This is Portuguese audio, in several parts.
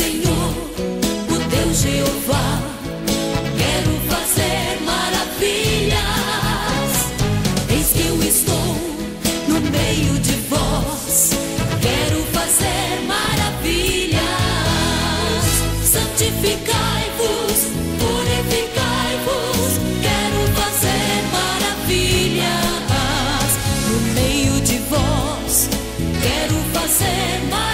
Senhor, o Deus Jeová. Quero fazer maravilhas. Eis que eu estou no meio de vós. Quero fazer maravilhas. Santificai-vos, purificai-vos. Quero fazer maravilhas no meio de vós. Quero fazer maravilhas.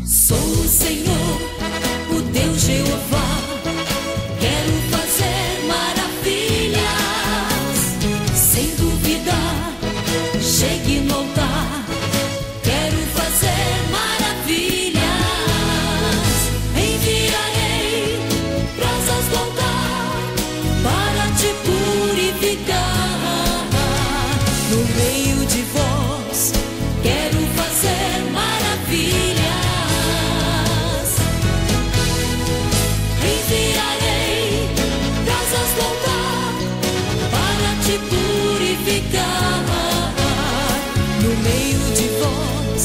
Sou o Senhor, o Deus Jeová. Quero fazer maravilhas. Sem duvidar, chegue no altar. Quero fazer maravilhas. Enviarei brasas do altar para te purificar. No meio de vós, quero fazer maravilhas. Enviarei brasas do altar para te purificar. No meio de vós,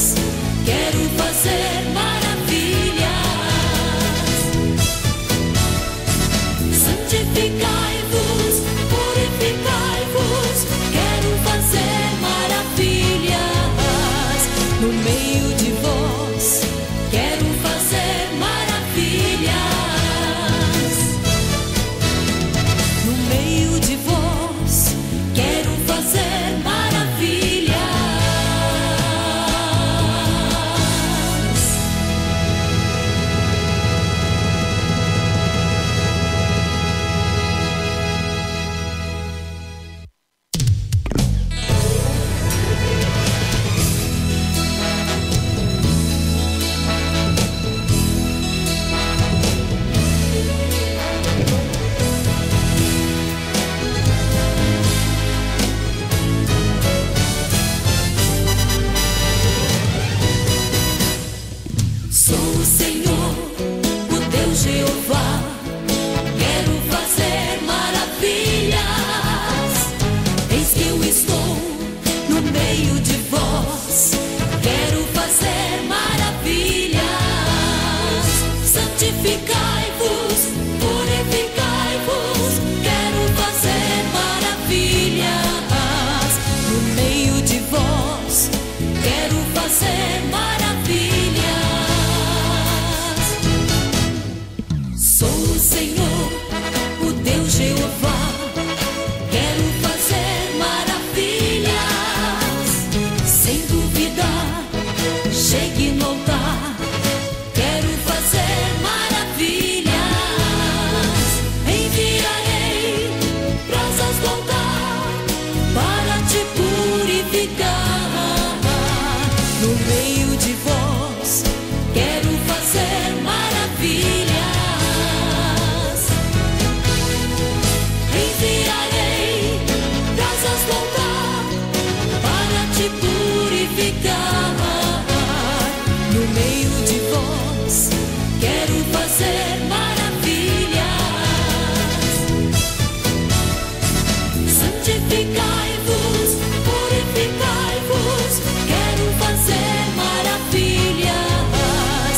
quero fazer maravilhas. Santificai-vos, purificai-vos. Quero fazer maravilhas. No meio de vós, quero fazer maravilhas. No meio de vós, quero fazer maravilhas. Sou o Senhor, o Deus Jeová. Quero fazer maravilhas. Eis que eu estou no meio de vós. Quero fazer maravilhas. Santificai-vos, purificai-vos. Quero fazer maravilhas. No meio de vós, quero fazer maravilhas. Sou o Senhor, o Deus Jeová. Quero fazer maravilhas. Sem duvidar, chegue no altar. Quero fazer maravilhas. Enviarei brasas do altar para te purificar. No meio de vós, quero fazer maravilhas. Enviarei brasas do altar para te purificar. No meio de vós, quero fazer maravilhas. Santificai-vos, purificai-vos. Quero fazer maravilhas.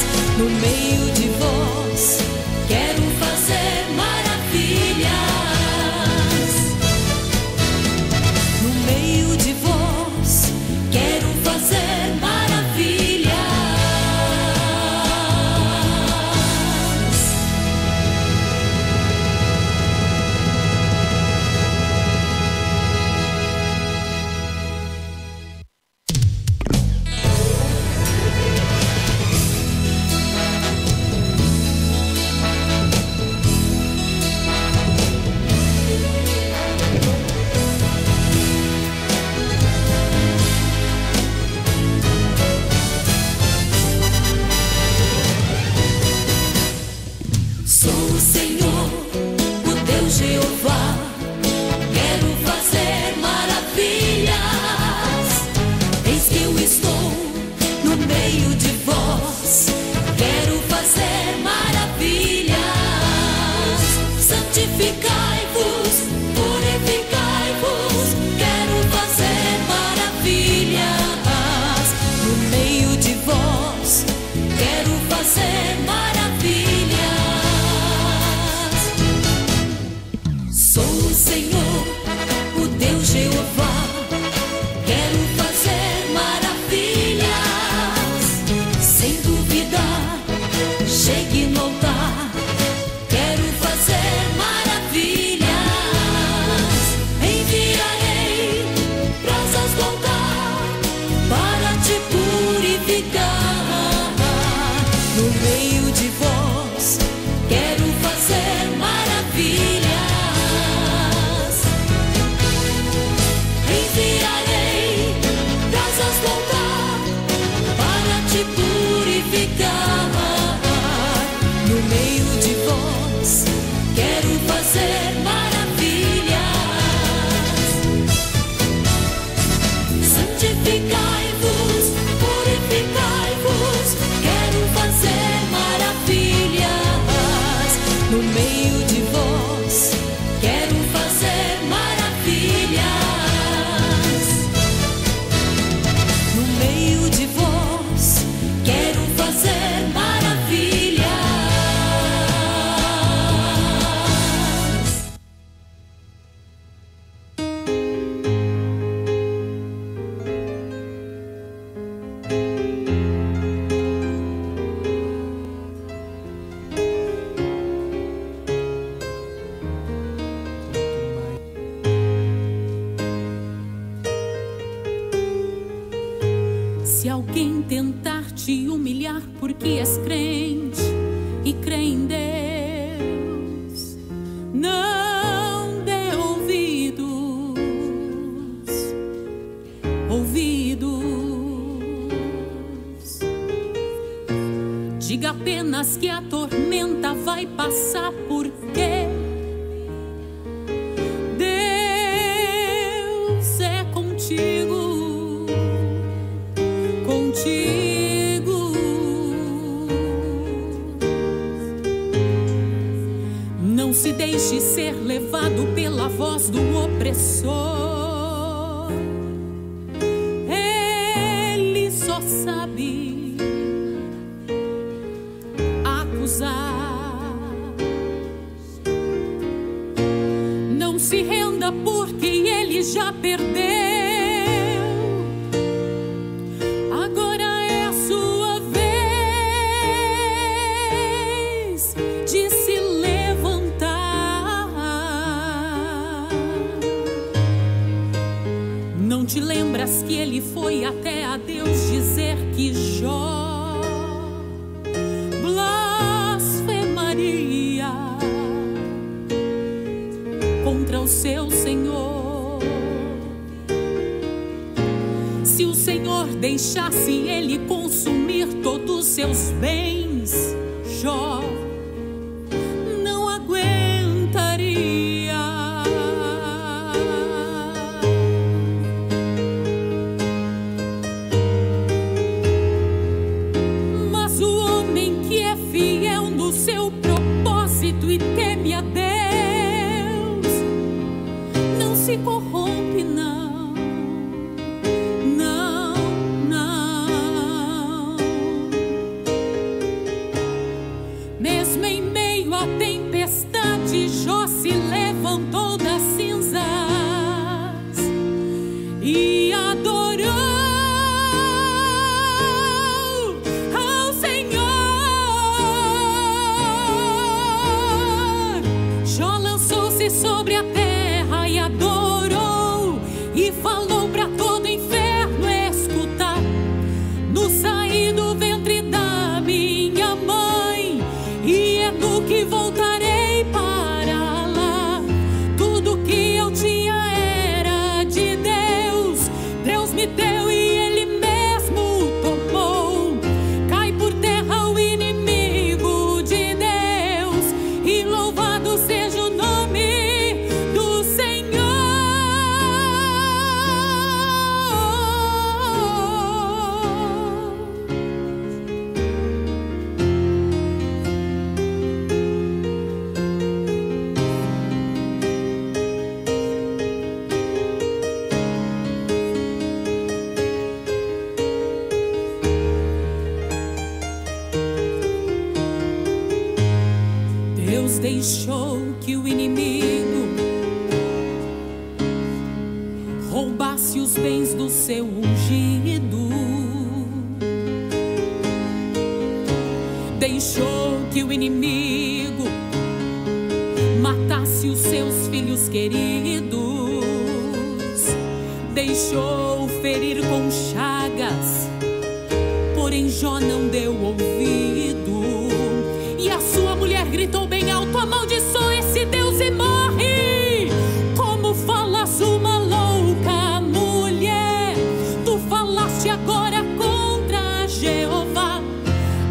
meio de vós quero fazer maravilhas. Sou o Senhor, o Deus Jeová, quero fazer maravilhas. Sem duvidar, chegue no altar, quero fazer maravilhas. Enviarei brasas do altar para te purificar. No meio de vós quero fazer maravilhas. Enviarei brasas do altar para te purificar. No meio de vós quero fazer maravilhas. Santificai-vos, purificai-vos, quero fazer maravilhas. No meio de vós quero fazer maravilhas. No meio de vós quero fazer maravilhas. Se alguém tentar te humilhar porque és crente e crê em Deus, não dê ouvidos. Diga apenas que a tormenta vai passar, porque Deus é contigo. Não se deixe ser levado pela voz do opressor. Ele só sabe acusar. Não se renda, porque ele já perdeu. Agora é a sua vez de se levantar. Não te lembras que ele foi até a Deus dizer que Jó blasfemaria contra o seu Senhor? Se o Senhor deixasse ele consumir todos os seus bens, Jó não aguentaria. Mas o homem que é fiel no seu propósito e teme a Deus não se corrompe, não. Não, não. deixou que o inimigo roubasse os bens do seu ungido. Deixou que o inimigo matasse os seus filhos queridos. Deixou ferir com chagas, porém Jó não deu ouvido. E a sua mulher gritou bem alto: amaldiçoa esse Deus e morre. Como falas uma louca mulher, tu falaste agora contra Jeová.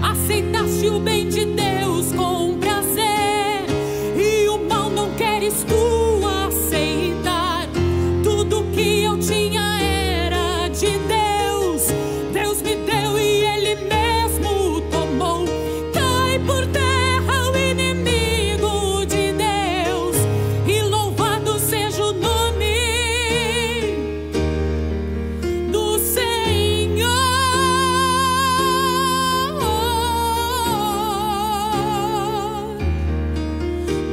Aceitaste o bem de Deus com prazer, e o mal não queres tu aceitar. Tudo que eu tinha era de Deus, Deus me deu e Ele mesmo tomou. Cai por terra o inimigo de Deus, e louvado seja o nome do Senhor.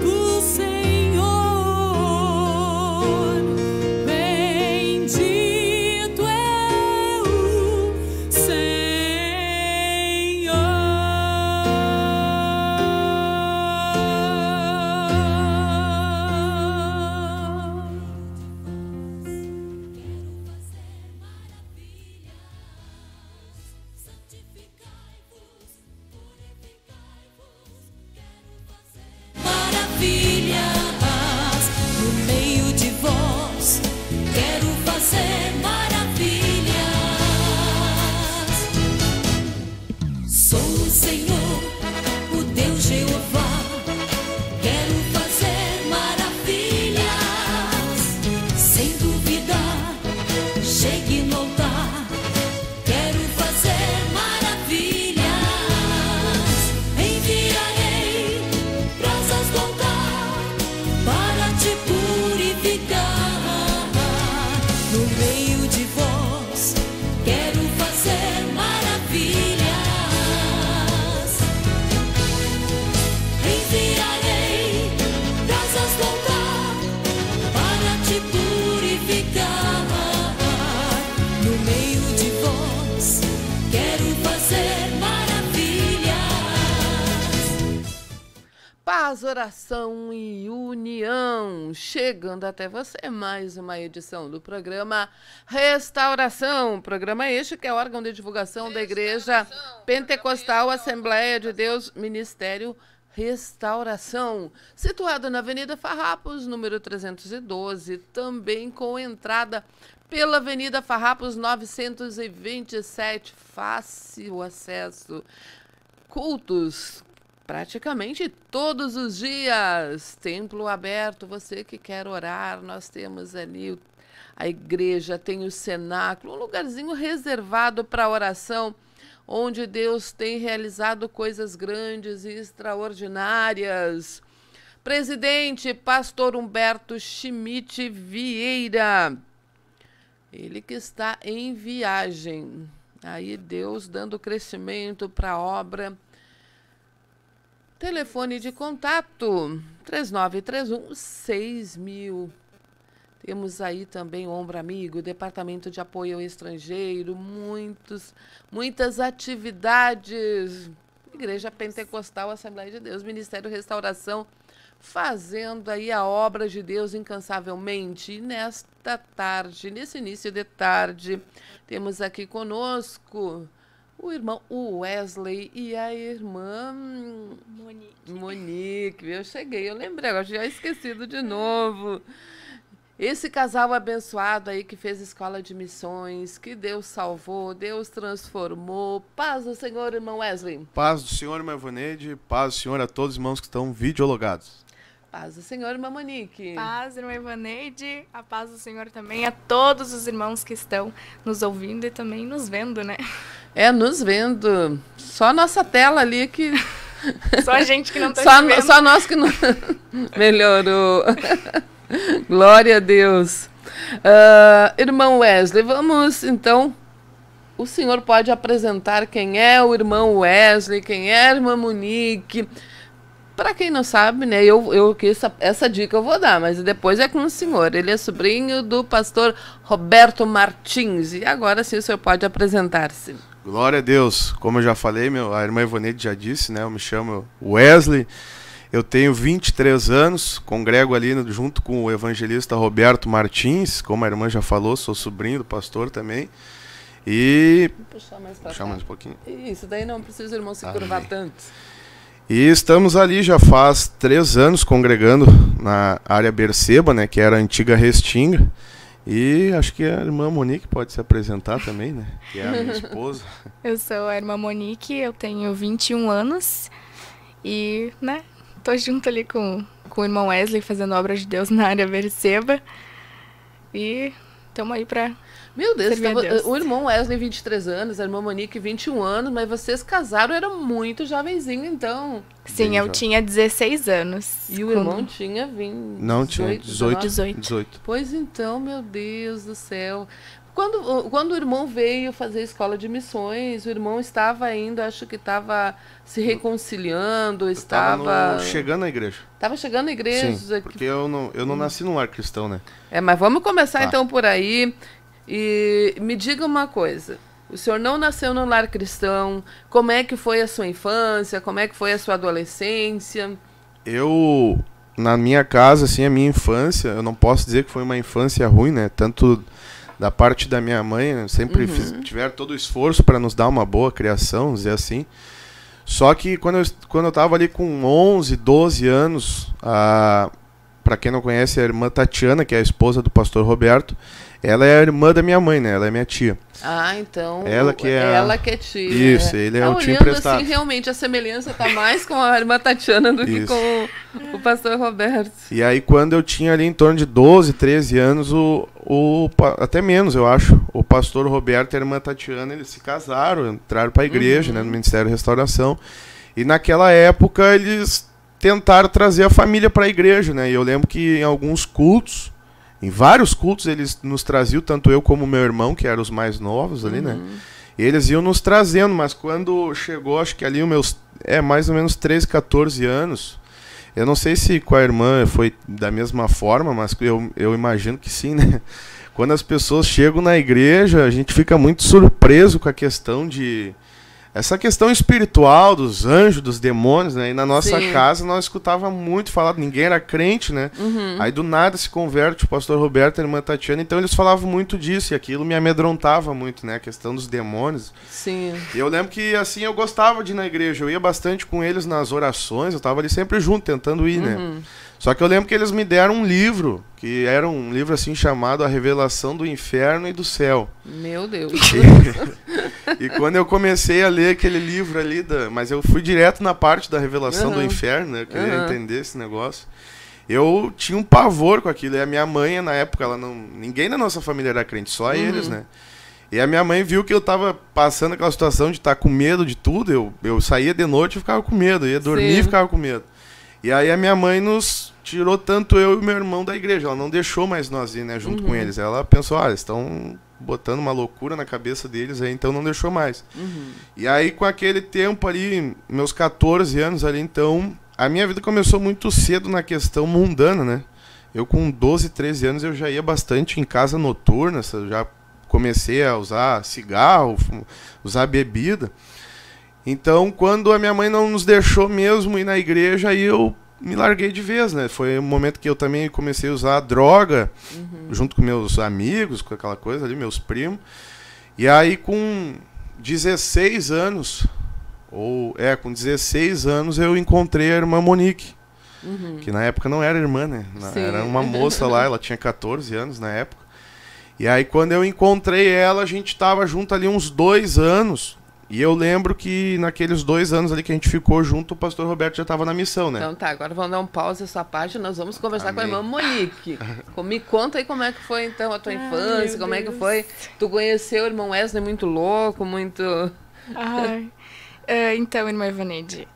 Do Senhor, bendito é o maravilhas no meio de vós. Quero fazer maravilhas. Sou o Senhor, o Deus Jeová. Quero fazer maravilhas. Sem duvidar, chegue no altar. Quero fazer maravilhas. Enviarei brasas do altar para te purificar. No meio de vós, quero fazer maravilhas. Enviarei brasas do altar para te purificar. No meio de vós, quero fazer maravilhas. Paz, oração e união, chegando até você mais uma edição do programa Restauração, programa este que é órgão de divulgação da Igreja Pentecostal Assembleia de Deus, Ministério Restauração, situado na Avenida Farrapos, número 312, também com entrada pela Avenida Farrapos 927, fácil acesso. Cultos praticamente todos os dias, templo aberto. Você que quer orar, nós temos ali a igreja, tem o cenáculo, um lugarzinho reservado para oração, onde Deus tem realizado coisas grandes e extraordinárias. Presidente, pastor Humberto Schmidt Vieira, ele que está em viagem, aí Deus dando crescimento para a obra. Telefone de contato 3931-6000. Temos aí também o Ombro Amigo, Departamento de Apoio ao Estrangeiro, muitas atividades. Igreja Pentecostal Assembleia de Deus, Ministério Restauração, fazendo aí a obra de Deus incansavelmente. E nesta tarde, nesse início de tarde, temos aqui conosco o irmão Wesley e a irmã Monique. Eu cheguei, eu lembrei, agora já esquecido de novo. Esse casal abençoado aí que fez escola de missões, que Deus salvou, Deus transformou. Paz do Senhor, irmão Wesley. Paz do Senhor, irmã Ivoneide. Paz do Senhor a todos os irmãos que estão videologados. Paz do Senhor, irmã Monique. Paz, irmã Ivoneide. A paz do Senhor também a todos os irmãos que estão nos ouvindo e também nos vendo, né? É, nos vendo. Só nossa tela ali que... Só a gente que não tá vendo. Só nós que não... Melhorou. Glória a Deus. Irmão Wesley, vamos então... O senhor pode apresentar quem é o irmão Wesley, quem é a irmã Monique... Pra quem não sabe, né, eu que essa dica eu vou dar, mas depois é com o senhor. Ele é sobrinho do pastor Roberto Martins. E agora sim o senhor pode apresentar-se. Glória a Deus. Como eu já falei, a irmã Ivoneide já disse, né? Eu me chamo Wesley. Eu tenho 23 anos, congrego ali junto com o evangelista Roberto Martins. Como a irmã já falou, sou sobrinho do pastor também. E... Vou puxar mais pra puxar cá. mais um pouquinho. Isso, daí não precisa o irmão se curvar tanto. E estamos ali já faz 3 anos congregando na área Berseba, né, que era a antiga Restinga. E acho que a irmã Monique pode se apresentar também, né, que é a minha esposa. Eu sou a irmã Monique, eu tenho 21 anos e, né, tô junto ali com o irmão Wesley fazendo obra de Deus na área Berseba. E estamos aí pra... Meu Deus, servir a Deus. o irmão Wesley, 23 anos, a irmã Monique, 21 anos, mas vocês casaram, eram muito jovenzinho, então. Sim, Bem eu jovem. tinha 16 anos. E o irmão tinha 20. Não, tinha 18. Pois então, meu Deus do céu. Quando o irmão veio fazer a escola de missões, o irmão estava ainda, acho que estava se reconciliando, estava... chegando à igreja. Estava chegando à igreja. Sim, porque eu não nasci num lar cristão, né? Mas vamos começar Tá. então por aí. E me diga uma coisa. O senhor não nasceu num lar cristão. Como é que foi a sua infância? Como é que foi a sua adolescência? Na minha casa, assim, a minha infância, eu não posso dizer que foi uma infância ruim, né? Tanto da parte da minha mãe, né? Sempre tiveram todo o esforço para nos dar uma boa criação, vamos dizer assim. Só que quando eu tava ali com 11, 12 anos, para quem não conhece, a irmã Tatiana, que é a esposa do pastor Roberto, ela é a irmã da minha mãe, né? Ela é minha tia. Ah, então Ela que é tia. Isso, ele é o tio olhando emprestado. assim, realmente a semelhança tá mais com a irmã Tatiana do que Isso. com o pastor Roberto. E aí quando eu tinha ali em torno de 12, 13 anos, até menos eu acho, o pastor Roberto e a irmã Tatiana, eles se casaram, entraram para a igreja, né, no Ministério da Restauração. E naquela época eles tentaram trazer a família para a igreja, né? E eu lembro que em alguns cultos, em vários cultos, eles nos traziam, tanto eu como meu irmão, que eram os mais novos ali, né? Eles iam nos trazendo, mas quando chegou, acho que ali os meus, mais ou menos 13, 14 anos, eu não sei se com a irmã foi da mesma forma, mas eu imagino que sim, né? Quando as pessoas chegam na igreja, a gente fica muito surpreso com a questão essa questão espiritual dos anjos, dos demônios, né? E na nossa casa nós escutava muito falar, ninguém era crente, né? Aí do nada se converte o pastor Roberto e a irmã Tatiana, então eles falavam muito disso e aquilo me amedrontava muito, né? A questão dos demônios. Sim. E eu lembro que assim eu gostava de ir na igreja, eu ia bastante com eles nas orações, eu tava ali sempre junto, tentando ir, né? Só que eu lembro que eles me deram um livro, que era um livro assim chamado A Revelação do Inferno e do Céu. Meu Deus. E quando eu comecei a ler aquele livro ali, mas eu fui direto na parte da revelação do inferno, né? Eu queria entender esse negócio. Eu tinha um pavor com aquilo. E a minha mãe, na época, ninguém na nossa família era crente, só eles, né? E a minha mãe viu que eu tava passando aquela situação de estar com medo de tudo. Eu saía de noite e ficava com medo. Eu ia dormir e ficava com medo. E aí a minha mãe nos tirou tanto eu e meu irmão da igreja. Ela não deixou mais nós ir, né, junto com eles. Ela pensou, eles estão botando uma loucura na cabeça deles aí, então não deixou mais. E aí com aquele tempo ali, meus 14 anos ali, então, a minha vida começou muito cedo na questão mundana, né? Eu com 12, 13 anos eu já ia bastante em casa noturna, já comecei a usar cigarro, usar bebida. Então, quando a minha mãe não nos deixou mesmo ir na igreja, aí eu me larguei de vez, né? Foi um momento que eu também comecei a usar droga, junto com meus amigos, com aquela coisa ali, meus primos. E aí, com 16 anos, com 16 anos, eu encontrei a irmã Monique, que na época não era irmã, né? Era uma moça lá, ela tinha 14 anos na época. E aí, quando eu encontrei ela, a gente estava junto ali uns 2 anos. E eu lembro que naqueles 2 anos ali que a gente ficou junto, o pastor Roberto já estava na missão, né? Então tá, agora vamos dar um pause nessa parte, nós vamos conversar com a irmã Monique. Me conta aí como é que foi então a tua infância, como é que foi? Tu conheceu o irmão Wesley muito louco, muito... Então, irmã Ivoneide,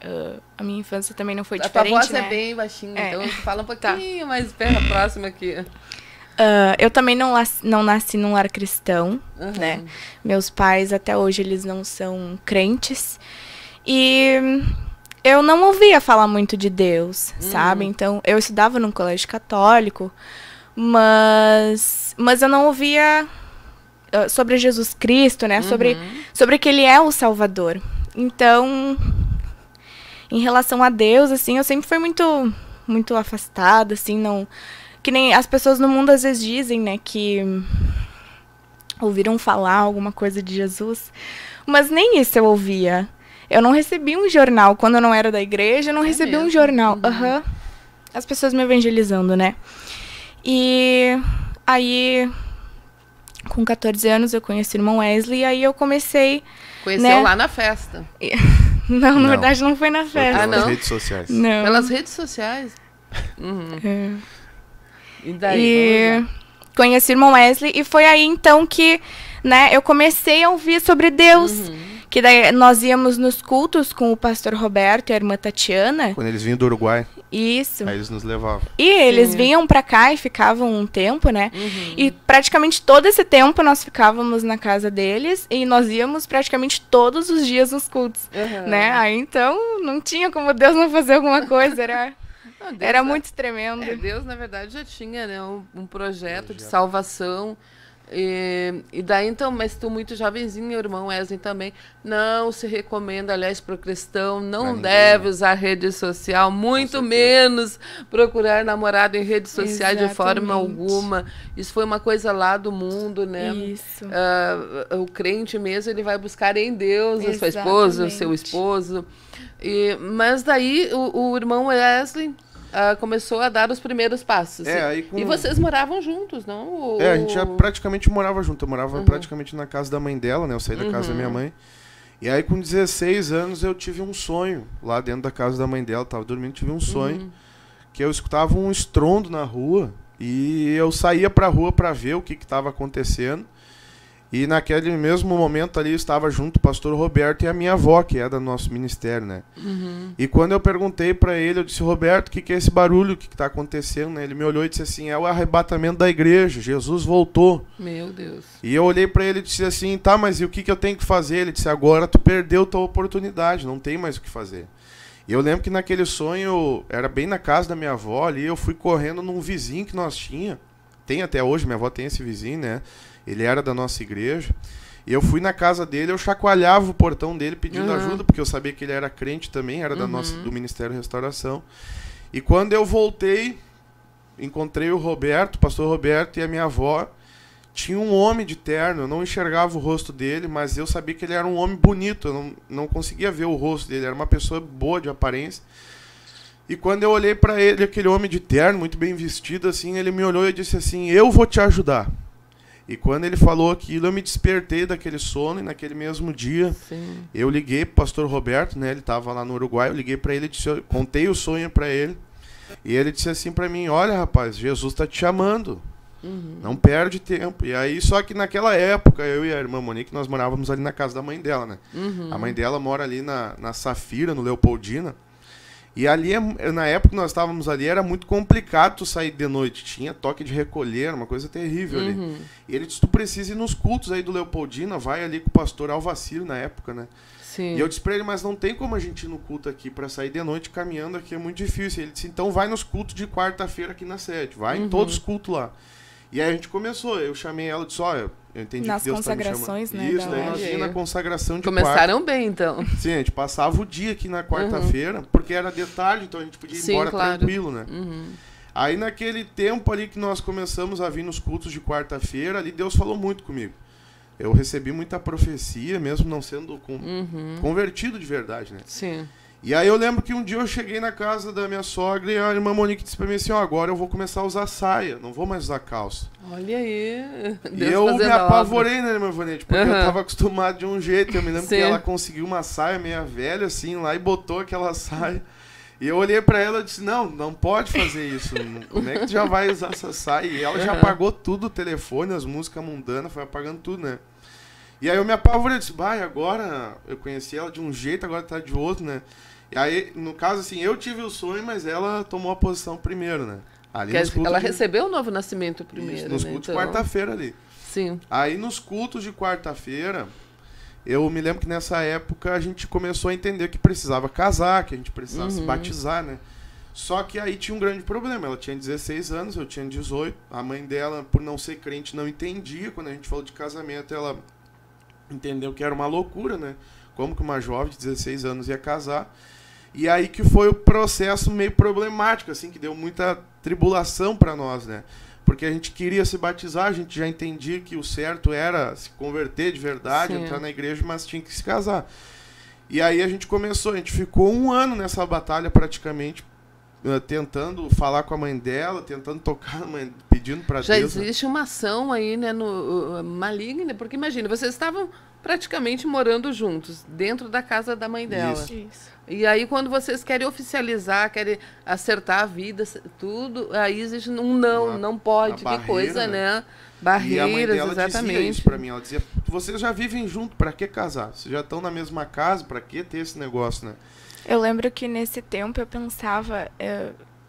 a minha infância também não foi diferente, tua voz né? é bem baixinha, então tu fala um pouquinho mais perto, próximo aqui. Eu também não nasci num lar cristão, né? Meus pais, até hoje, eles não são crentes. E eu não ouvia falar muito de Deus, sabe? Então, eu estudava num colégio católico, mas eu não ouvia sobre Jesus Cristo, né? Sobre que ele é o Salvador. Então, em relação a Deus, assim, eu sempre fui muito afastada, assim, não... Que nem as pessoas no mundo às vezes dizem, né, que ouviram falar alguma coisa de Jesus, mas nem isso eu ouvia. Eu não recebi um jornal. Quando eu não era da igreja, eu não recebi um jornal. As pessoas me evangelizando, né? E aí, com 14 anos, eu conheci o irmão Wesley, e aí eu comecei... Conheceu lá na festa? Não, na verdade não foi na festa. Foi pelas redes sociais. Não. Pelas redes sociais? E daí? E conheci o irmão Wesley, e foi aí então que, né, eu comecei a ouvir sobre Deus. Que daí nós íamos nos cultos com o pastor Roberto e a irmã Tatiana. Quando eles vinham do Uruguai. Isso. Aí eles nos levavam. E eles vinham pra cá e ficavam um tempo, né? E praticamente todo esse tempo nós ficávamos na casa deles e nós íamos praticamente todos os dias nos cultos, né? Aí então não tinha como Deus não fazer alguma coisa, era muito tremendo. Deus, na verdade, já tinha, né, um projeto de salvação. E daí, então, mas tu muito jovenzinho, irmão Wesley também, não se recomenda, aliás, para o cristão, não deve usar rede social, muito menos procurar namorado em rede social de forma alguma. Isso foi uma coisa lá do mundo, né? Isso. O crente mesmo, ele vai buscar em Deus a sua esposa, o seu esposo. Mas daí, o irmão Wesley... começou a dar os primeiros passos. E vocês moravam juntos, não? A gente já praticamente morava junto. Eu morava praticamente na casa da mãe dela, né? Eu saí da casa da minha mãe. E aí, com 16 anos, eu tive um sonho lá dentro da casa da mãe dela. Tava dormindo, tive um sonho que eu escutava um estrondo na rua e eu saía pra rua pra ver o que estava acontecendo. E naquele mesmo momento ali estava junto o pastor Roberto e a minha avó, que é do nosso ministério, né? E quando eu perguntei para ele, eu disse: Roberto, o que é esse barulho? O que está acontecendo? Né? Ele me olhou e disse assim: é o arrebatamento da igreja, Jesus voltou. Meu Deus. E eu olhei para ele e disse assim: tá, mas e o que eu tenho que fazer? Ele disse: agora tu perdeu tua oportunidade, não tem mais o que fazer. E eu lembro que naquele sonho, era bem na casa da minha avó ali, eu fui correndo num vizinho que nós tinha. Tem até hoje, minha avó tem esse vizinho, né? Ele era da nossa igreja. E eu fui na casa dele, eu chacoalhava o portão dele pedindo ajuda, porque eu sabia que ele era crente também, era do Ministério Restauração. E quando eu voltei, encontrei o Roberto, o pastor Roberto e a minha avó. Tinha um homem de terno, eu não enxergava o rosto dele, mas eu sabia que ele era um homem bonito, eu não conseguia ver o rosto dele, era uma pessoa boa de aparência. E quando eu olhei para ele, aquele homem de terno, muito bem vestido, assim, ele me olhou e disse assim: eu vou te ajudar. E quando ele falou aquilo, eu me despertei daquele sono, e naquele mesmo dia, eu liguei pro pastor Roberto, né? Ele estava lá no Uruguai, eu liguei para ele, contei o sonho para ele, e ele disse assim para mim: olha, rapaz, Jesus está te chamando, não perde tempo. E aí, só que naquela época, eu e a irmã Monique, nós morávamos ali na casa da mãe dela, né? A mãe dela mora ali na Safira, no Leopoldina. E ali, na época que nós estávamos ali, era muito complicado tu sair de noite. Tinha toque de recolher, uma coisa terrível ali. E ele disse: tu precisa ir nos cultos aí do Leopoldina, vai ali com o pastor Alvaciro na época, né? Sim. E eu disse pra ele: mas não tem como a gente ir no culto aqui, pra sair de noite caminhando aqui é muito difícil. Ele disse: então vai nos cultos de quarta-feira aqui na sede, vai em todos os cultos lá. E aí a gente começou, eu chamei ela e disse: olha, eu entendi nas que Deus tá me chamando. consagrações, né? Isso, daí nós ia na consagração de Começaram quarta. bem, então. Sim, a gente passava o dia aqui na quarta-feira, porque era de tarde, então a gente podia ir embora tranquilo, né? Aí naquele tempo ali que nós começamos a vir nos cultos de quarta-feira, ali Deus falou muito comigo. Eu recebi muita profecia, mesmo não sendo convertido de verdade, né? Sim. E aí eu lembro que um dia eu cheguei na casa da minha sogra e a irmã Monique disse pra mim assim: ó, agora eu vou começar a usar saia, não vou mais usar calça. Olha aí. Deus e eu me apavorei, né, irmã Vanete? Porque eu tava acostumado de um jeito. Eu me lembro que ela conseguiu uma saia meia velha, assim, lá, e botou aquela saia. E eu olhei pra ela e disse: não pode fazer isso. Como é que tu já vai usar essa saia? E ela já apagou tudo, o telefone, as músicas mundanas, foi apagando tudo, né? E aí eu me apavorei, disse: vai, agora eu conheci ela de um jeito, agora tá de outro, né? E aí, no caso, assim, eu tive o sonho, mas ela tomou a posição primeiro, né? Ali ela recebeu o novo nascimento primeiro, nos cultos de quarta-feira ali. Sim. Aí, nos cultos de quarta-feira, eu me lembro que nessa época a gente começou a entender que precisava casar, que a gente precisava se batizar, né? Só que aí tinha um grande problema. Ela tinha 16 anos, eu tinha 18. A mãe dela, por não ser crente, não entendia. Quando a gente falou de casamento, ela entendeu que era uma loucura, né? Como que uma jovem de 16 anos ia casar. E aí que foi o processo meio problemático, assim, que deu muita tribulação para nós, né? Porque a gente queria se batizar, a gente já entendia que o certo era se converter de verdade, entrar na igreja, mas tinha que se casar. E aí a gente ficou 1 ano nessa batalha praticamente, tentando falar com a mãe dela, tentando tocar a mãe, pedindo para Deus. Já existe uma ação aí, né, maligna, porque imagina, vocês estavam praticamente morando juntos, dentro da casa da mãe dela. Isso. E aí, quando vocês querem oficializar, querem acertar a vida, tudo, aí existe um não pode, que barreira, coisa, né? E Barreiras, a mãe dela exatamente. dizia isso pra mim, ela dizia, vocês já vivem junto, pra que casar? Vocês já estão na mesma casa, pra que ter esse negócio, né? Eu lembro que nesse tempo eu pensava,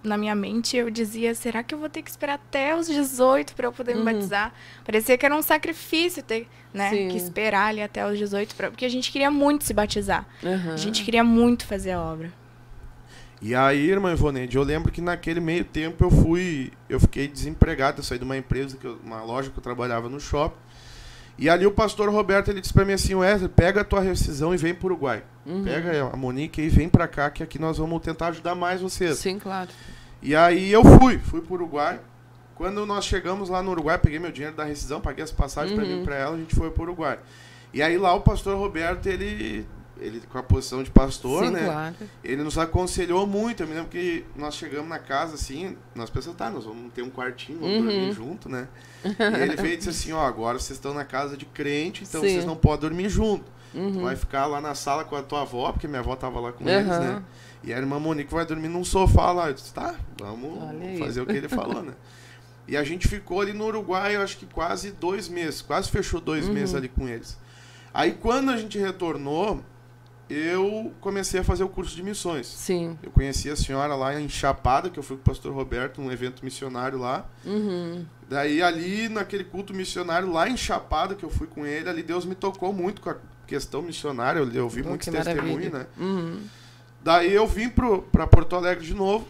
na minha mente, eu dizia, será que eu vou ter que esperar até os 18 para eu poder me batizar? Parecia que era um sacrifício ter, né, que esperar ali até os 18, porque a gente queria muito se batizar. A gente queria muito fazer a obra. E aí, irmã Ivonete, eu lembro que naquele meio tempo eu fiquei desempregado, eu saí de uma empresa, uma loja que eu trabalhava no shopping. E ali o pastor Roberto, ele disse pra mim assim, Wesley, pega a tua rescisão e vem pro Uruguai. Pega a Monique e vem pra cá, que aqui nós vamos tentar ajudar mais vocês. Sim, claro. E aí eu fui pro Uruguai. Quando nós chegamos lá no Uruguai, peguei meu dinheiro da rescisão, paguei as passagens pra vir pra ela, a gente foi pro Uruguai. E aí lá o pastor Roberto, ele com a posição de pastor, né? Claro. Ele nos aconselhou muito. Eu me lembro que nós chegamos na casa, assim, nós pensamos, tá, nós vamos ter um quartinho, vamos dormir junto, né? E ele veio e disse assim, ó, agora vocês estão na casa de crente, então vocês não podem dormir junto. Tu vai ficar lá na sala com a tua avó, porque minha avó tava lá com eles, né? E a irmã Monique vai dormir num sofá lá. Eu disse, tá, vamos fazer o que ele falou, né? E a gente ficou ali no Uruguai, eu acho que quase 2 meses, quase fechou 2 meses ali com eles. Aí quando a gente retornou, eu comecei a fazer o curso de missões. Sim. Eu conheci a senhora lá em Chapada, que eu fui com o pastor Roberto, num evento missionário lá. Daí ali, naquele culto missionário lá em Chapada, que eu fui com ele, ali Deus me tocou muito com a questão missionária, eu ouvi muitos testemunhos, né? Daí eu vim pra Porto Alegre de novo,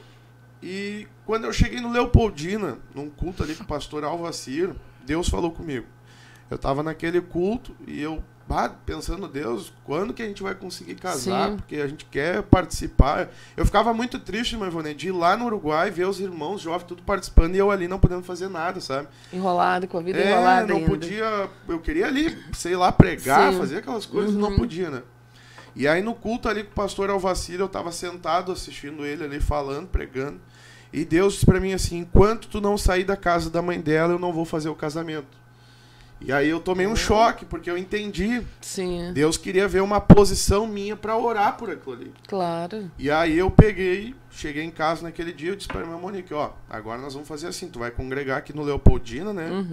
e quando eu cheguei no Leopoldina, num culto ali com o pastor Alvacir, Deus falou comigo. Eu tava naquele culto e eu pensando, Deus, quando que a gente vai conseguir casar? Sim. Porque a gente quer participar. Eu ficava muito triste, meu Ivone, de ir lá no Uruguai, ver os irmãos jovens tudo participando e eu ali não podendo fazer nada, sabe? Enrolado, com a vida enrolada não ainda. Podia, eu queria ali, sei lá, pregar, fazer aquelas coisas, não podia, né? E aí no culto ali com o pastor Alvacir, eu tava sentado assistindo ele ali falando, pregando, e Deus disse pra mim assim, enquanto tu não sair da casa da mãe dela, eu não vou fazer o casamento. E aí eu tomei um choque, porque eu entendi. Sim. Deus queria ver uma posição minha para orar por aquilo ali. Claro. E aí eu cheguei em casa naquele dia, eu disse pra minha Monique, ó, agora nós vamos fazer assim, tu vai congregar aqui no Leopoldina, né?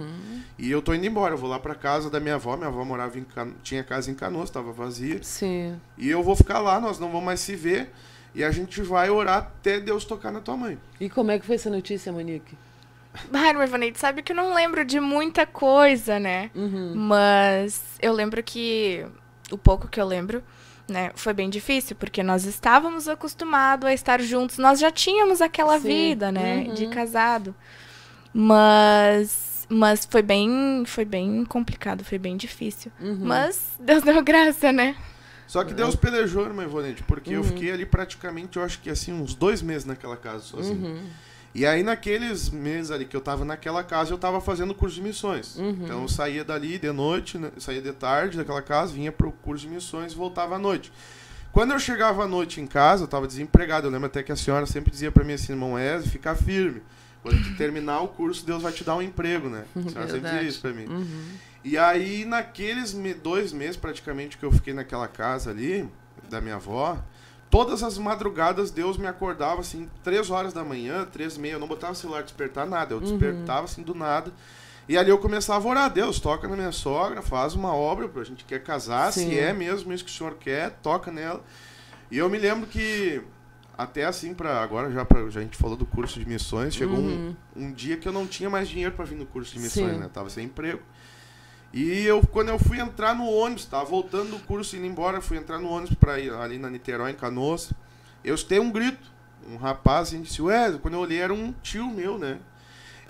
E eu tô indo embora, eu vou lá pra casa da minha avó morava tinha casa em Canoas, tava vazia. Sim. E eu vou ficar lá, nós não vamos mais se ver, e a gente vai orar até Deus tocar na tua mãe. E como é que foi essa notícia, Monique? Irmã Ivonete, sabe que eu não lembro de muita coisa, né? Mas eu lembro que o pouco que eu lembro, né, foi bem difícil, porque nós estávamos acostumados a estar juntos, nós já tínhamos aquela vida, né, de casado. Mas foi bem complicado, foi bem difícil. Mas Deus deu graça, né? Só que Deus pelejou, irmã Ivonete, porque eu fiquei ali praticamente, eu acho que assim, uns 2 meses naquela casa sozinho. E aí, naqueles meses ali que eu tava naquela casa, eu tava fazendo curso de missões. Então, eu saía dali de noite, né? Saía de tarde daquela casa, vinha pro curso de missões e voltava à noite. Quando eu chegava à noite em casa, eu tava desempregado. Eu lembro até que a senhora sempre dizia pra mim assim, irmão Wesley, fica firme. Quando tu terminar o curso, Deus vai te dar um emprego, né? A senhora sempre dizia isso pra mim. E aí, naqueles 2 meses, praticamente, que eu fiquei naquela casa ali, da minha avó, todas as madrugadas Deus me acordava assim, 3 horas da manhã, 3h30, eu não botava o celular despertar nada, eu despertava assim do nada. E ali eu começava a orar, Deus, toca na minha sogra, faz uma obra, a gente quer casar, se é mesmo isso que o senhor quer, toca nela. E eu me lembro que, até assim, agora já a gente falou do curso de missões, chegou um dia que eu não tinha mais dinheiro para vir no curso de missões, né? Eu tava sem emprego. E quando eu fui entrar no ônibus, tava voltando do curso, indo embora, fui entrar no ônibus pra ir ali na Niterói, em Canoas. Eu escutei um grito. Um rapaz assim, disse, quando eu olhei era um tio meu, né?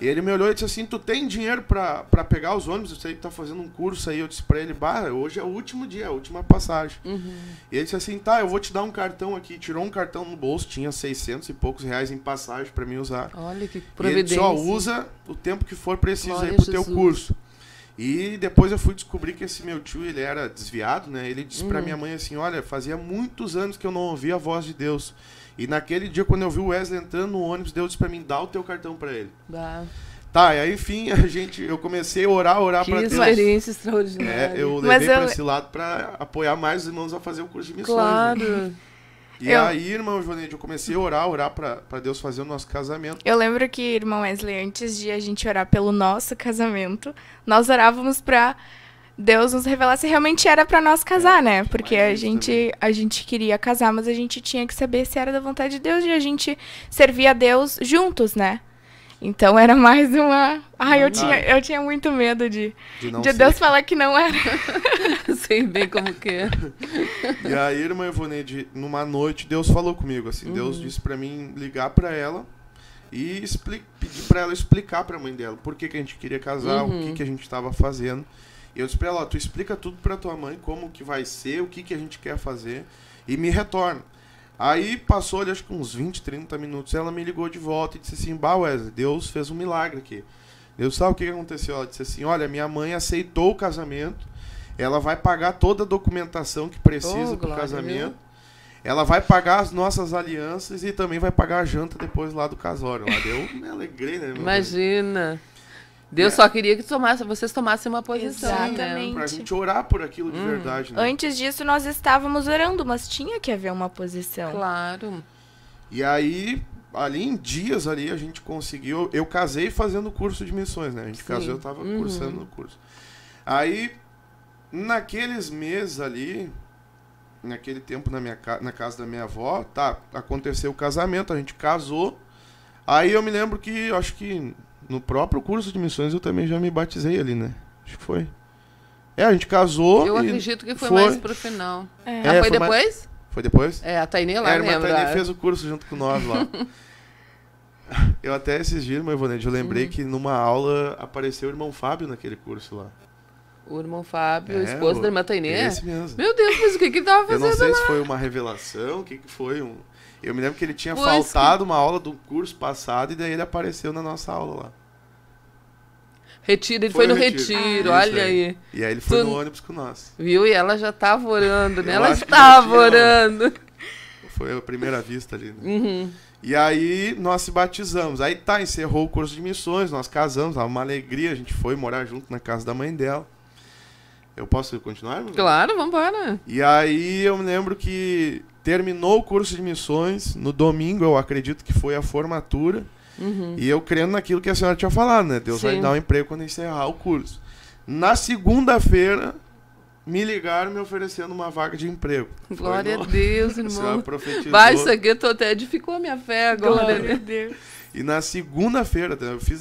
E ele me olhou e disse assim, tu tem dinheiro pra pegar os ônibus? Eu sei que tá fazendo um curso aí. Eu disse pra ele, hoje é o último dia, é a última passagem. E ele disse assim, tá, eu vou te dar um cartão aqui. Tirou um cartão no bolso, tinha 600 e poucos reais em passagem pra mim usar. Olha que providência. E ele disse, usa o tempo que for preciso aí pro teu curso. E depois eu fui descobrir que esse meu tio, ele era desviado, né? Ele disse pra minha mãe assim, olha, fazia muitos anos que eu não ouvia a voz de Deus. E naquele dia, quando eu vi o Wesley entrando no ônibus, Deus disse pra mim, dá o teu cartão pra ele. Tá, e aí, enfim, eu comecei a orar pra Deus. Que experiência extraordinária. Eu levei pra esse lado pra apoiar mais os irmãos a fazer o curso de missões. Claro. Né? E aí, irmão Joanete, eu comecei a orar pra Deus fazer o nosso casamento. Eu lembro que, irmão Wesley, antes de a gente orar pelo nosso casamento, nós orávamos pra Deus nos revelar se realmente era pra nós casar, né? Porque a gente queria casar, mas a gente tinha que saber se era da vontade de Deus e a gente servia a Deus juntos, né? Então era mais uma... eu tinha muito medo de Deus falar que não era. Sei bem como que é. E aí, irmã Ivonete, numa noite, Deus falou comigo, assim. Deus disse pra mim ligar pra ela e pedir pra ela explicar pra mãe dela por que a gente queria casar, o que a gente tava fazendo. E eu disse pra ela, tu explica tudo pra tua mãe, como que vai ser, o que a gente quer fazer, e me retorna. Aí passou, acho que uns 20, 30 minutos, ela me ligou de volta e disse assim, Wesley, Deus fez um milagre aqui. Deus sabe o que aconteceu? Ela disse assim, olha, minha mãe aceitou o casamento, ela vai pagar toda a documentação que precisa pro casamento, ela vai pagar as nossas alianças e também vai pagar a janta depois lá do casório. Lá eu me alegrei, né? Imagina. Deus só queria que vocês tomassem uma posição. Exatamente. Né? Pra gente orar por aquilo de verdade. Né? Antes disso, nós estávamos orando, mas tinha que haver uma posição. Claro. E aí, ali em dias ali, a gente conseguiu... Eu casei fazendo o curso de missões, né? A gente casou, eu tava cursando no curso. Aí, naqueles meses ali, naquele tempo na casa da minha avó, aconteceu o casamento, a gente casou. Aí eu me lembro que, acho que... No próprio curso de missões eu também já me batizei ali, né? Acho que foi. A gente casou. Eu acredito que foi mais pro final. Foi depois? Foi depois? A Tainê lá, lembra? A Tainê fez o curso junto com nós lá. Eu até esses dias, meu Ivonete, eu lembrei que numa aula apareceu o irmão Fábio naquele curso lá. O irmão Fábio, esposo da irmã Tainê? Esse mesmo. Meu Deus, mas o que ele tava fazendo lá? Eu não sei se foi uma revelação, o que foi Eu me lembro que ele tinha faltado uma aula do curso passado e daí ele apareceu na nossa aula lá. Ele foi no retiro, olha aí. E aí ele foi no ônibus com nós. Viu? E ela já estava orando, né? Ela estava orando. Foi a primeira vista ali, né? E aí nós se batizamos. Aí encerrou o curso de missões, nós casamos, uma alegria, a gente foi morar junto na casa da mãe dela. Eu posso continuar? Claro, vamos embora. E aí eu me lembro que terminou o curso de missões, no domingo eu acredito que foi a formatura. E eu crendo naquilo que a senhora tinha falado, né? Deus vai dar um emprego quando encerrar o curso. Na segunda-feira, me ligaram me oferecendo uma vaga de emprego. Glória a Deus, irmão. Vai, isso aqui até edificou a minha fé agora. Glória a Deus. E na segunda-feira, eu fiz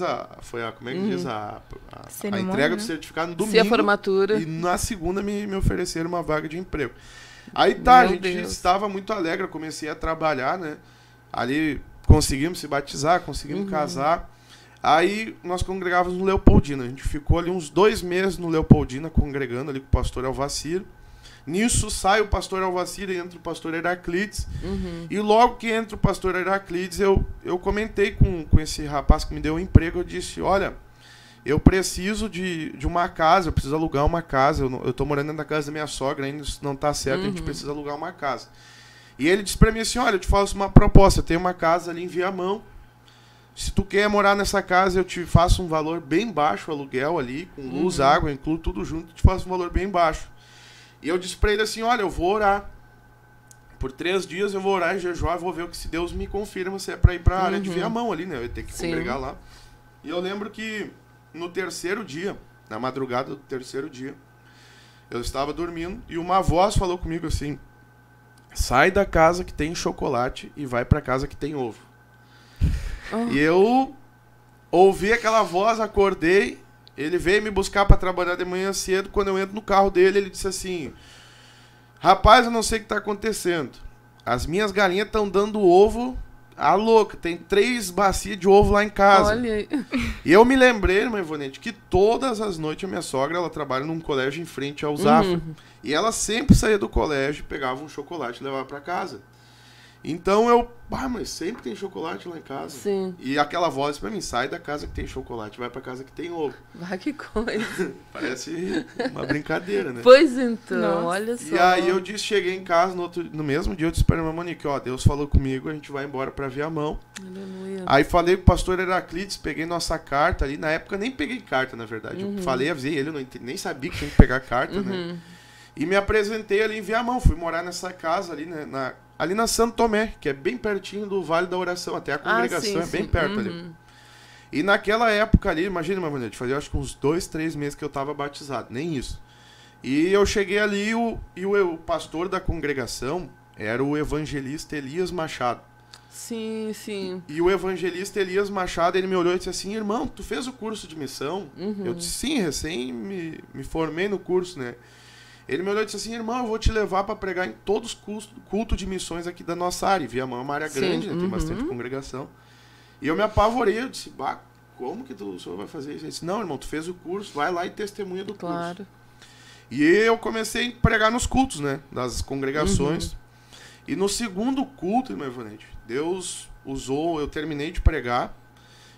como é que diz? A entrega do certificado no domingo. A formatura. E na segunda me ofereceram uma vaga de emprego. Aí a gente estava muito alegre, eu comecei a trabalhar, né? Ali... Conseguimos se batizar, conseguimos casar. Aí nós congregávamos no Leopoldina. A gente ficou ali uns 2 meses no Leopoldina, congregando ali com o pastor Alvacir. Nisso sai o pastor Alvacir e entra o pastor Heraclides. E logo que entra o pastor Heraclides, eu comentei com esse rapaz que me deu um emprego. Eu disse, olha, eu preciso de uma casa, eu preciso alugar uma casa. Eu tô morando dentro da casa da minha sogra, ainda isso não tá certo, a gente precisa alugar uma casa. E ele disse pra mim assim, olha, eu te faço uma proposta, eu tenho uma casa ali em Viamão, se tu quer morar nessa casa, eu te faço um valor bem baixo, aluguel ali, com luz, água, incluo tudo junto, te faço um valor bem baixo. E eu disse pra ele assim, olha, eu vou orar, por 3 dias eu vou orar em jejuar, vou ver o que se Deus me confirma se é pra ir pra área de Viamão ali, né, eu ia ter que congregar lá. E eu lembro que no 3º dia, na madrugada do 3º dia, eu estava dormindo e uma voz falou comigo assim, sai da casa que tem chocolate e vai pra casa que tem ovo. E eu ouvi aquela voz, acordei ele veio me buscar para trabalhar de manhã cedo. Quando eu entro no carro dele, ele disse assim: rapaz, eu não sei o que tá acontecendo. As minhas galinhas estão dando ovo a louca. Tem 3 bacias de ovo lá em casa. Olha aí. E eu me lembrei, irmã Ivonete, que todas as noites a minha sogra, ela trabalha num colégio em frente ao Zafra. E ela sempre saía do colégio, pegava um chocolate e levava para casa. Então eu, mas sempre tem chocolate lá em casa. Sim. E aquela voz pra mim: sai da casa que tem chocolate, vai pra casa que tem ovo. Vai, que coisa. Parece uma brincadeira, né? Pois então, Nossa. olha só. E aí eu disse, cheguei em casa no mesmo dia, eu disse pra irmã Monique: ó, Deus falou comigo, a gente vai embora pra Viamão. Aleluia. Aí falei com o pastor Heraclides, peguei nossa carta ali. Na época nem peguei carta, na verdade. Eu falei, avisei ele, eu não entendi, nem sabia que tinha que pegar carta, né? E me apresentei ali em Viamão, fui morar nessa casa ali, né, ali na Santo Tomé, que é bem pertinho do Vale da Oração, até a congregação é bem perto ali. E naquela época ali, imagina, meu bonito, fazia acho que uns 2, 3 meses que eu tava batizado, nem isso. E eu cheguei ali e o pastor da congregação era o evangelista Elias Machado. Sim, sim. E o evangelista Elias Machado, ele me olhou e disse assim: irmão, tu fez o curso de missão? Eu disse: sim, recém me formei no curso, né? Ele me olhou e disse assim: irmão, eu vou te levar para pregar em todos os cultos de missões aqui da nossa área. Viamão é uma área grande, né? Tem bastante congregação. E eu me apavorei, eu disse: bah, como que o senhor vai fazer isso? Ele disse: não, irmão, tu fez o curso, vai lá e testemunha do curso. E eu comecei a pregar nos cultos, né? Das congregações. E no segundo culto, irmão Ivonete, Deus usou, eu terminei de pregar.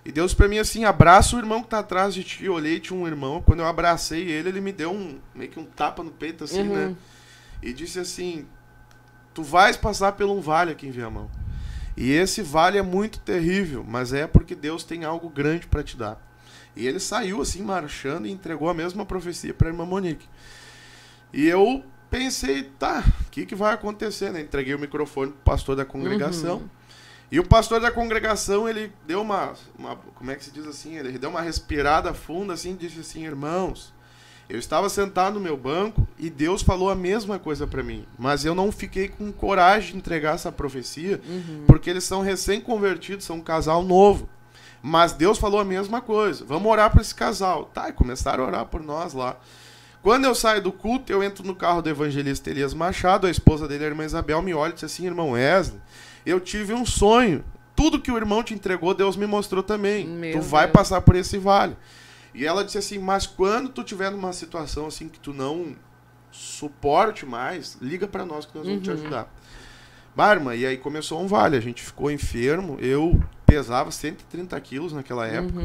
E Deus pra mim assim: abraça o irmão que tá atrás de ti. Eu olhei, tinha um irmão. Quando eu abracei ele, ele me deu meio que um tapa no peito assim, né? E disse assim: tu vais passar por um vale aqui em Viamão. E esse vale é muito terrível, mas é porque Deus tem algo grande para te dar. E ele saiu assim marchando e entregou a mesma profecia para a irmã Monique. E eu pensei: tá, o que vai acontecer, né? Entreguei o microfone pro pastor da congregação. E o pastor da congregação, ele deu uma como é que se diz assim? Ele deu uma respirada funda assim e disse assim: irmãos, eu estava sentado no meu banco e Deus falou a mesma coisa para mim, mas eu não fiquei com coragem de entregar essa profecia, porque eles são recém-convertidos, são um casal novo. Mas Deus falou a mesma coisa, vamos orar para esse casal. Tá, e começaram a orar por nós lá. Quando eu saio do culto, eu entro no carro do evangelista Elias Machado, a esposa dele, a irmã Isabel, me olha e diz assim: irmão Wesley, eu tive um sonho. Tudo que o irmão te entregou, Deus me mostrou também. Tu vai passar por esse vale. E ela disse assim: mas quando tu tiver numa situação assim que tu não suporte mais, liga pra nós que nós vamos te ajudar. Barma, e aí começou um vale. A gente ficou enfermo. Eu pesava 130 quilos naquela época.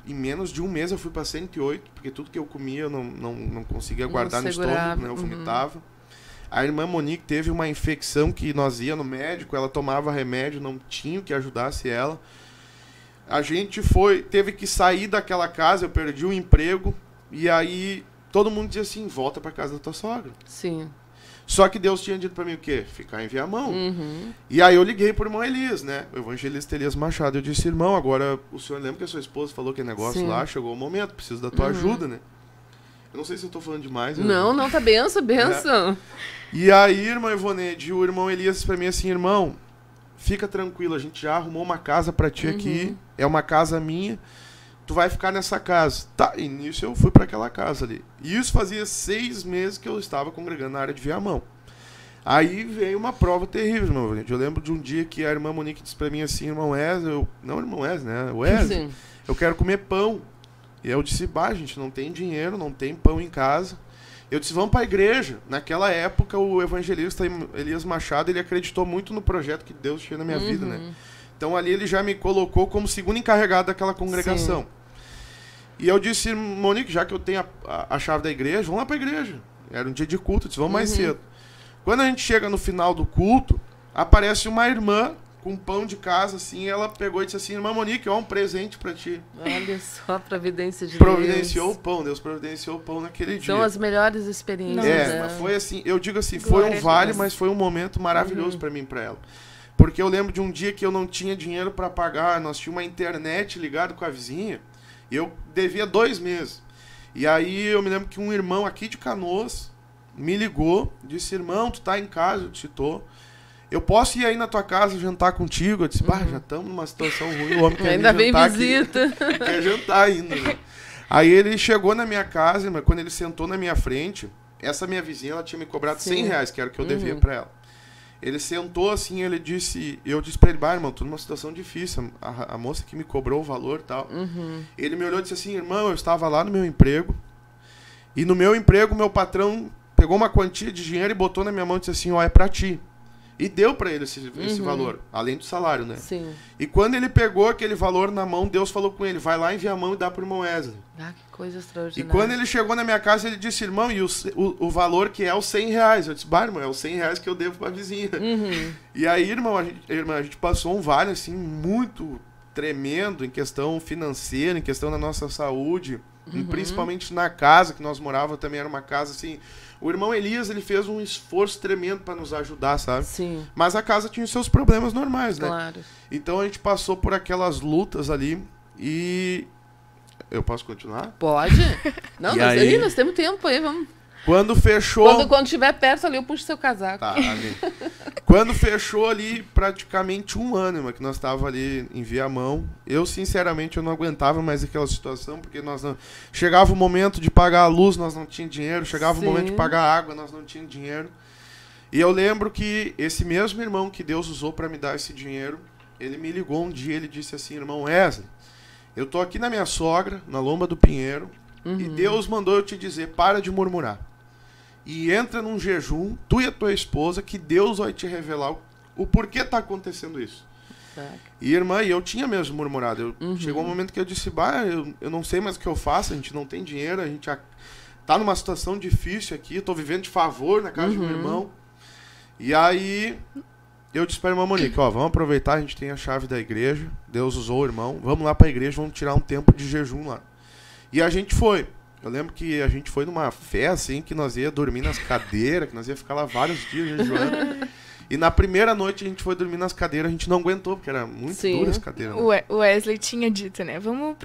Em menos de um mês eu fui pra 108, porque tudo que eu comia eu não conseguia guardar no estômago, né? Eu vomitava. A irmã Monique teve uma infecção que nós ia no médico, ela tomava remédio, não tinha o que ajudasse ela. A gente teve que sair daquela casa, eu perdi o emprego, e aí todo mundo dizia assim: volta pra casa da tua sogra. Sim. Só que Deus tinha dito pra mim o quê? Ficar em Viamão. E aí eu liguei pro irmão Elias, né? O evangelista Elias Machado. Eu disse: irmão, agora o senhor lembra que a sua esposa falou que negócio lá, chegou o momento, preciso da tua ajuda, né? Eu não sei se eu tô falando demais. Não, tá benção. E aí, irmã Ivonete, o irmão Elias disse pra mim assim: irmão, fica tranquilo, a gente já arrumou uma casa pra ti aqui, é uma casa minha, tu vai ficar nessa casa. Tá, e nisso eu fui pra aquela casa ali. E isso fazia 6 meses que eu estava congregando na área de Viamão. Aí veio uma prova terrível, irmão Ivonete. Eu lembro de um dia que a irmã Monique disse pra mim assim: irmão Wesley, não irmão Wesley, né? Wesley, eu quero comer pão. E eu disse: bah, gente, não tem dinheiro, não tem pão em casa. Eu disse: vamos para a igreja. Naquela época, o evangelista Elias Machado, ele acreditou muito no projeto que Deus tinha na minha vida, né? Então ali ele já me colocou como segundo encarregado daquela congregação. E eu disse: Monique, já que eu tenho a chave da igreja, vamos lá para a igreja. Era um dia de culto, eu disse: vamos mais cedo. Quando a gente chega no final do culto, aparece uma irmã com pão de casa, assim, ela pegou e disse assim: irmã Monique, ó, um presente pra ti. Olha só a providência de Providenciou o pão, Deus providenciou o pão naquele dia. São as melhores experiências. Mas foi assim, eu digo assim, foi um vale, mas foi um momento maravilhoso pra mim e pra ela. Porque eu lembro de um dia que eu não tinha dinheiro pra pagar, nós tínhamos uma internet ligada com a vizinha, e eu devia 2 meses. E aí eu me lembro que um irmão aqui de Canoas me ligou, disse: irmão, tu tá em casa? Eu disse: tô. Eu posso ir aí na tua casa jantar contigo? Eu disse: bah, já estamos numa situação ruim, o homem quer ainda jantar vem visita. Quer jantar ainda, né? Aí ele chegou na minha casa, mas quando ele sentou na minha frente, essa minha vizinha, ela tinha me cobrado R$100, que era o que eu devia pra ela. Ele sentou assim, eu disse pra ele, irmão, tô numa situação difícil, a moça que me cobrou o valor e tal. Ele me olhou e disse assim, irmão, eu estava lá no meu emprego, e no meu emprego, meu patrão pegou uma quantia de dinheiro e botou na minha mão e disse assim, ó, é pra ti. E deu pra ele esse valor, além do salário, né? Sim. E quando ele pegou aquele valor na mão, Deus falou com ele, vai lá, envia a mão e dá pro irmão Wesley. Ah, que coisa extraordinária. E quando ele chegou na minha casa, ele disse, irmão, e o valor que é os R$100? Eu disse, irmão, é os R$100 que eu devo pra vizinha. E aí, irmão, a gente passou um vale, assim, muito tremendo em questão financeira, em questão da nossa saúde, e principalmente na casa que nós morávamos, também era uma casa, assim... O irmão Elias, ele fez um esforço tremendo para nos ajudar, sabe? Sim. Mas a casa tinha os seus problemas normais, né? Claro. Então a gente passou por aquelas lutas ali e... Eu posso continuar? Pode. Não, nós temos tempo aí, vamos... Quando fechou... Quando estiver perto ali, eu puxo seu casaco. Tá, ali. Quando fechou ali praticamente um ano, irmã, que nós estávamos ali em Viamão, eu sinceramente eu não aguentava mais aquela situação, porque nós não... Chegava o momento de pagar a luz, nós não tínhamos dinheiro, chegava o momento de pagar a água, nós não tínhamos dinheiro. E eu lembro que esse mesmo irmão que Deus usou para me dar esse dinheiro, ele me ligou um dia, ele disse assim, irmão Wesley, eu tô aqui na minha sogra, na Lomba do Pinheiro, e Deus mandou eu te dizer, para de murmurar. E entra num jejum, tu e a tua esposa, que Deus vai te revelar o porquê tá acontecendo isso. E irmã, eu tinha mesmo murmurado. Chegou um momento que eu disse, eu não sei mais o que eu faço, a gente não tem dinheiro, a gente tá numa situação difícil aqui, eu tô vivendo de favor na casa do meu irmão. E aí eu disse pra irmã Monique, ó, vamos aproveitar, a gente tem a chave da igreja, Deus usou o irmão, vamos lá pra igreja, vamos tirar um tempo de jejum lá. E a gente foi. Eu lembro que a gente foi numa fé, assim, que nós ia dormir nas cadeiras, que nós ia ficar lá vários dias jejuando. E na primeira noite a gente foi dormir nas cadeiras, a gente não aguentou, porque era muito dura as cadeiras. Né? O Wesley tinha dito, né? Vamos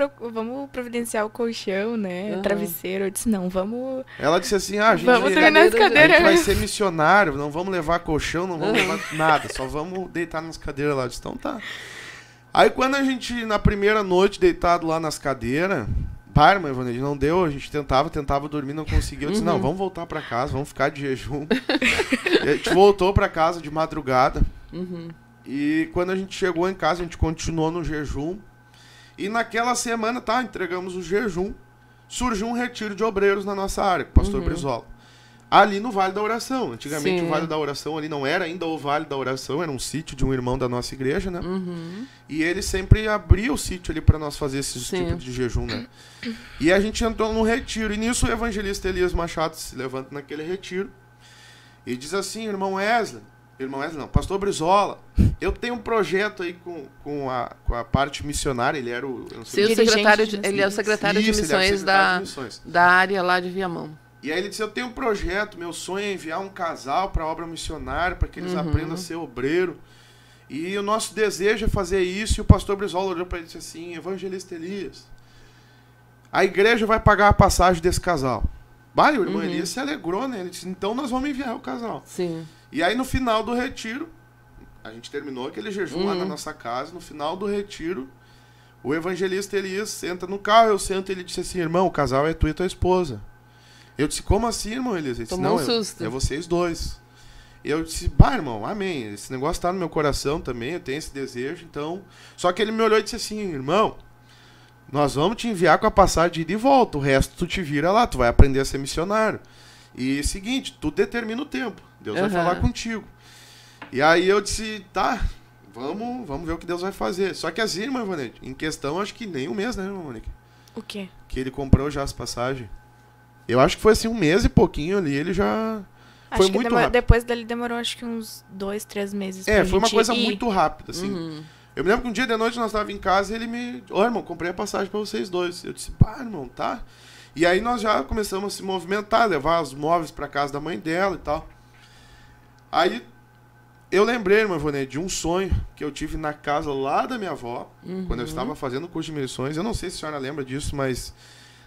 providenciar o colchão, né? Travesseiro. Eu disse, não, vamos... Ela disse assim, a gente, vamos dormir nas cadeiras. A gente vai ser missionário, não vamos levar colchão, não vamos levar nada, só vamos deitar nas cadeiras lá. Eu disse, então tá. Aí quando a gente, na primeira noite, deitado lá nas cadeiras... Irmã Ivone, não deu, a gente tentava dormir, não conseguiu. Eu disse, não, vamos voltar pra casa, vamos ficar de jejum. E a gente voltou pra casa de madrugada. E quando a gente chegou em casa, a gente continuou no jejum. E naquela semana, entregamos o jejum. Surgiu um retiro de obreiros na nossa área, com o pastor Brizola. Ali no Vale da Oração. Antigamente o Vale da Oração ali não era ainda o Vale da Oração, era um sítio de um irmão da nossa igreja, né? E ele sempre abria o sítio ali para nós fazer esses tipos de jejum, né? E a gente entrou num retiro. E nisso o evangelista Elias Machado se levanta naquele retiro e diz assim, irmão Wesley não, pastor Brizola, eu tenho um projeto aí com a parte missionária, ele era o... Ele é o secretário de missões da área lá de Viamão. E aí ele disse, eu tenho um projeto, meu sonho é enviar um casal para a obra missionária, para que eles aprendam a ser obreiro. E o nosso desejo é fazer isso. E o pastor Brizola olhou para ele e disse assim, evangelista Elias, a igreja vai pagar a passagem desse casal. O irmão Elias se alegrou, né? Ele disse, então nós vamos enviar o casal. Sim. E aí no final do retiro, a gente terminou aquele jejum lá na nossa casa, no final do retiro, o evangelista Elias senta no carro, eu sento e ele disse assim, irmão, o casal é tu e tua esposa. Eu disse, como assim, irmão Elias? Ele disse, tomou um susto. É vocês dois. E eu disse, irmão, amém. Esse negócio tá no meu coração também, eu tenho esse desejo, então... Só que ele me olhou e disse assim, irmão, nós vamos te enviar com a passagem de ida e volta, o resto tu te vira lá, tu vai aprender a ser missionário. E seguinte, tu determina o tempo, Deus vai falar contigo. E aí eu disse, tá, vamos ver o que Deus vai fazer. Só que assim, irmã Ivonete, em questão, acho que nem um mês, né, irmã Monique? O quê? Que ele comprou já as passagens. Eu acho que foi assim, um mês e pouquinho ali, ele já... Foi muito rápido. Depois dele demorou acho que uns 2, 3 meses. Foi uma coisa muito rápida, assim. Eu me lembro que um dia de noite nós estávamos em casa e ele me... irmão, comprei a passagem para vocês dois. Eu disse, irmão, tá? E aí nós já começamos a se movimentar, levar os móveis para casa da mãe dela e tal. Aí eu lembrei, irmã Ivone, de um sonho que eu tive na casa lá da minha avó, quando eu estava fazendo o curso de missões. Eu não sei se a senhora lembra disso, mas...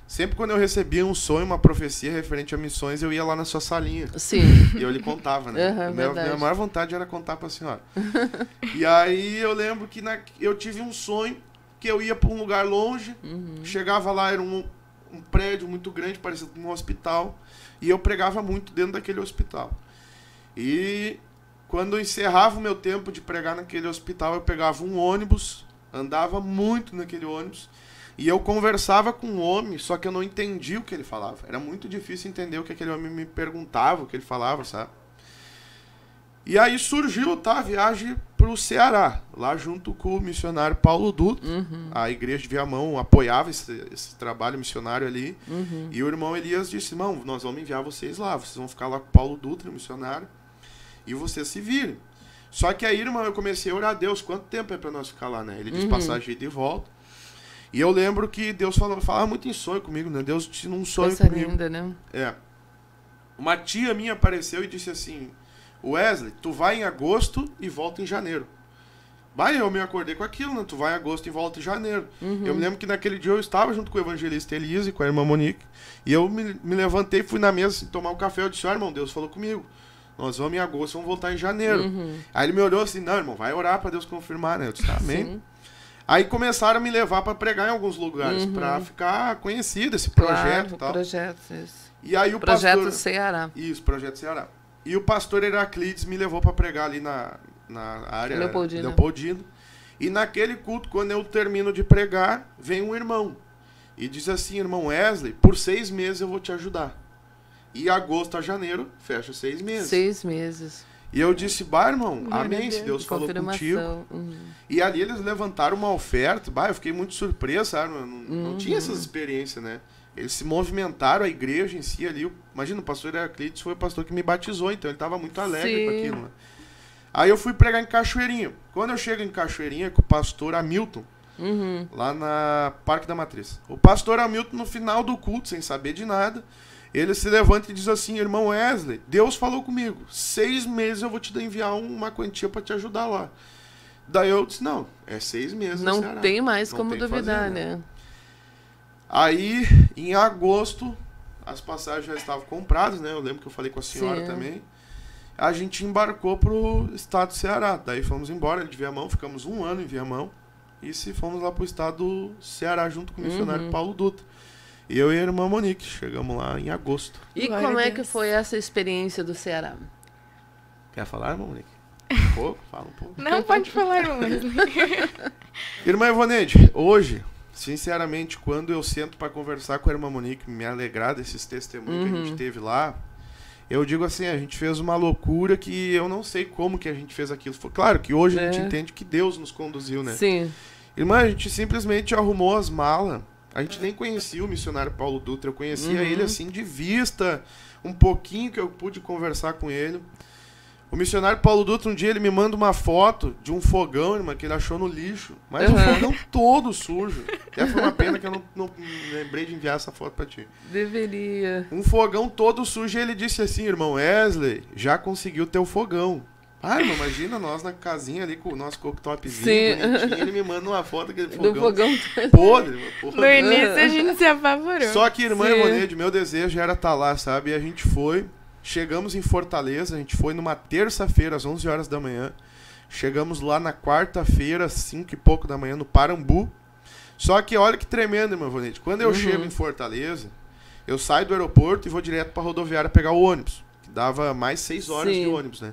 Sempre quando eu recebia um sonho, uma profecia referente a missões, eu ia lá na sua salinha. Sim. E eu lhe contava, né? Minha maior vontade era contar para a senhora. E aí eu lembro que eu tive um sonho que eu ia para um lugar longe, chegava lá, era um prédio muito grande, parecido com um hospital, e eu pregava muito dentro daquele hospital. E quando eu encerrava o meu tempo de pregar naquele hospital, eu pegava um ônibus, andava muito naquele ônibus, e eu conversava com um homem, só que eu não entendia o que ele falava. Era muito difícil entender o que aquele homem me perguntava, o que ele falava, sabe? E aí surgiu, tá, a viagem pro Ceará, lá junto com o missionário Paulo Dutra. A igreja de Viamão apoiava esse trabalho missionário ali. E o irmão Elias disse, irmão, nós vamos enviar vocês lá, vocês vão ficar lá com o Paulo Dutra, o missionário, e vocês se virem. Só que aí, irmão, eu comecei a orar a Deus, quanto tempo é pra nós ficar lá, né? Ele disse passagem de volta. E eu lembro que Deus falava muito em sonho comigo, né? Deus tinha um sonho Coisa comigo. linda, né? É. Uma tia minha apareceu e disse assim, Wesley, tu vai em agosto e volta em janeiro. Vai, eu me acordei com aquilo, né? Tu vai em agosto e volta em janeiro. Eu me lembro que naquele dia eu estava junto com o evangelista Elise, com a irmã Monique, e eu me levantei, fui na mesa assim, tomar um café, eu disse, irmão, Deus falou comigo. Nós vamos em agosto, vamos voltar em janeiro. Aí ele me olhou assim, não, irmão, vai orar para Deus confirmar, né? Eu disse, amém. Sim. Aí começaram a me levar para pregar em alguns lugares, para ficar conhecido esse projeto e tal. Projeto, isso. E aí o Projeto pastor... Ceará. Isso, Projeto Ceará. E o pastor Heraclides me levou para pregar ali na área Leopoldina. E naquele culto, quando eu termino de pregar, vem um irmão. E diz assim, irmão Wesley, por 6 meses eu vou te ajudar. E agosto a janeiro, fecha 6 meses. 6 meses. E eu disse, bah, irmão, amém, se Deus falou contigo. E ali eles levantaram uma oferta, bah, eu fiquei muito surpreso, sabe? Não tinha essas experiências, né? Eles se movimentaram, a igreja em si ali. Imagina, o pastor Heraclides foi o pastor que me batizou, então ele estava muito alegre com aquilo, né? Aí eu fui pregar em Cachoeirinha. Quando eu chego em Cachoeirinha com o pastor Hamilton, lá na Parque da Matriz. O pastor Hamilton, no final do culto, sem saber de nada, ele se levanta e diz assim, irmão Wesley, Deus falou comigo, 6 meses eu vou te enviar uma quantia para te ajudar lá. Daí eu disse, não, é 6 meses. Não tem mais como duvidar, né? Aí, em agosto, as passagens já estavam compradas, né? Eu lembro que eu falei com a senhora também. A gente embarcou pro estado do Ceará. Daí fomos embora de Viamão, ficamos 1 ano em Viamão. E fomos lá pro estado do Ceará, junto com o missionário Paulo Dutra. E eu e a irmã Monique, chegamos lá em agosto. E como é que foi essa experiência do Ceará? Quer falar, irmã Monique? Um pouco? Fala um pouco. Não, pode falar, irmão. Irmã Ivoneide, hoje, sinceramente, quando eu sento para conversar com a irmã Monique, me alegrar desses testemunhos que a gente teve lá, eu digo assim, a gente fez uma loucura que eu não sei como que a gente fez aquilo. Claro que hoje a gente entende que Deus nos conduziu, né? Sim. Irmã, a gente simplesmente arrumou as malas. A gente nem conhecia o missionário Paulo Dutra, eu conhecia ele assim de vista, um pouquinho que eu pude conversar com ele. O missionário Paulo Dutra, um dia ele me manda uma foto de um fogão, irmã, que ele achou no lixo, mas o fogão todo sujo. Até foi uma pena que eu não lembrei de enviar essa foto pra ti. Deveria. Um fogão todo sujo, e ele disse assim, irmão Wesley, já conseguiu teu fogão. Ah, irmão, imagina nós na casinha ali com o nosso cooktopzinho bonitinho, ele me manda uma foto daquele fogão, podre. No início a gente se apavorou. Só que, irmã Ivoneide, meu desejo era estar lá, sabe? E a gente foi, chegamos em Fortaleza, a gente foi numa terça-feira, às 11 horas da manhã. Chegamos lá na quarta-feira, às 5 e pouco da manhã, no Parambu. Só que olha que tremendo, irmã Ivoneide. Quando eu chego em Fortaleza, eu saio do aeroporto e vou direto pra rodoviária pegar o ônibus. Que dava mais 6 horas de ônibus, né?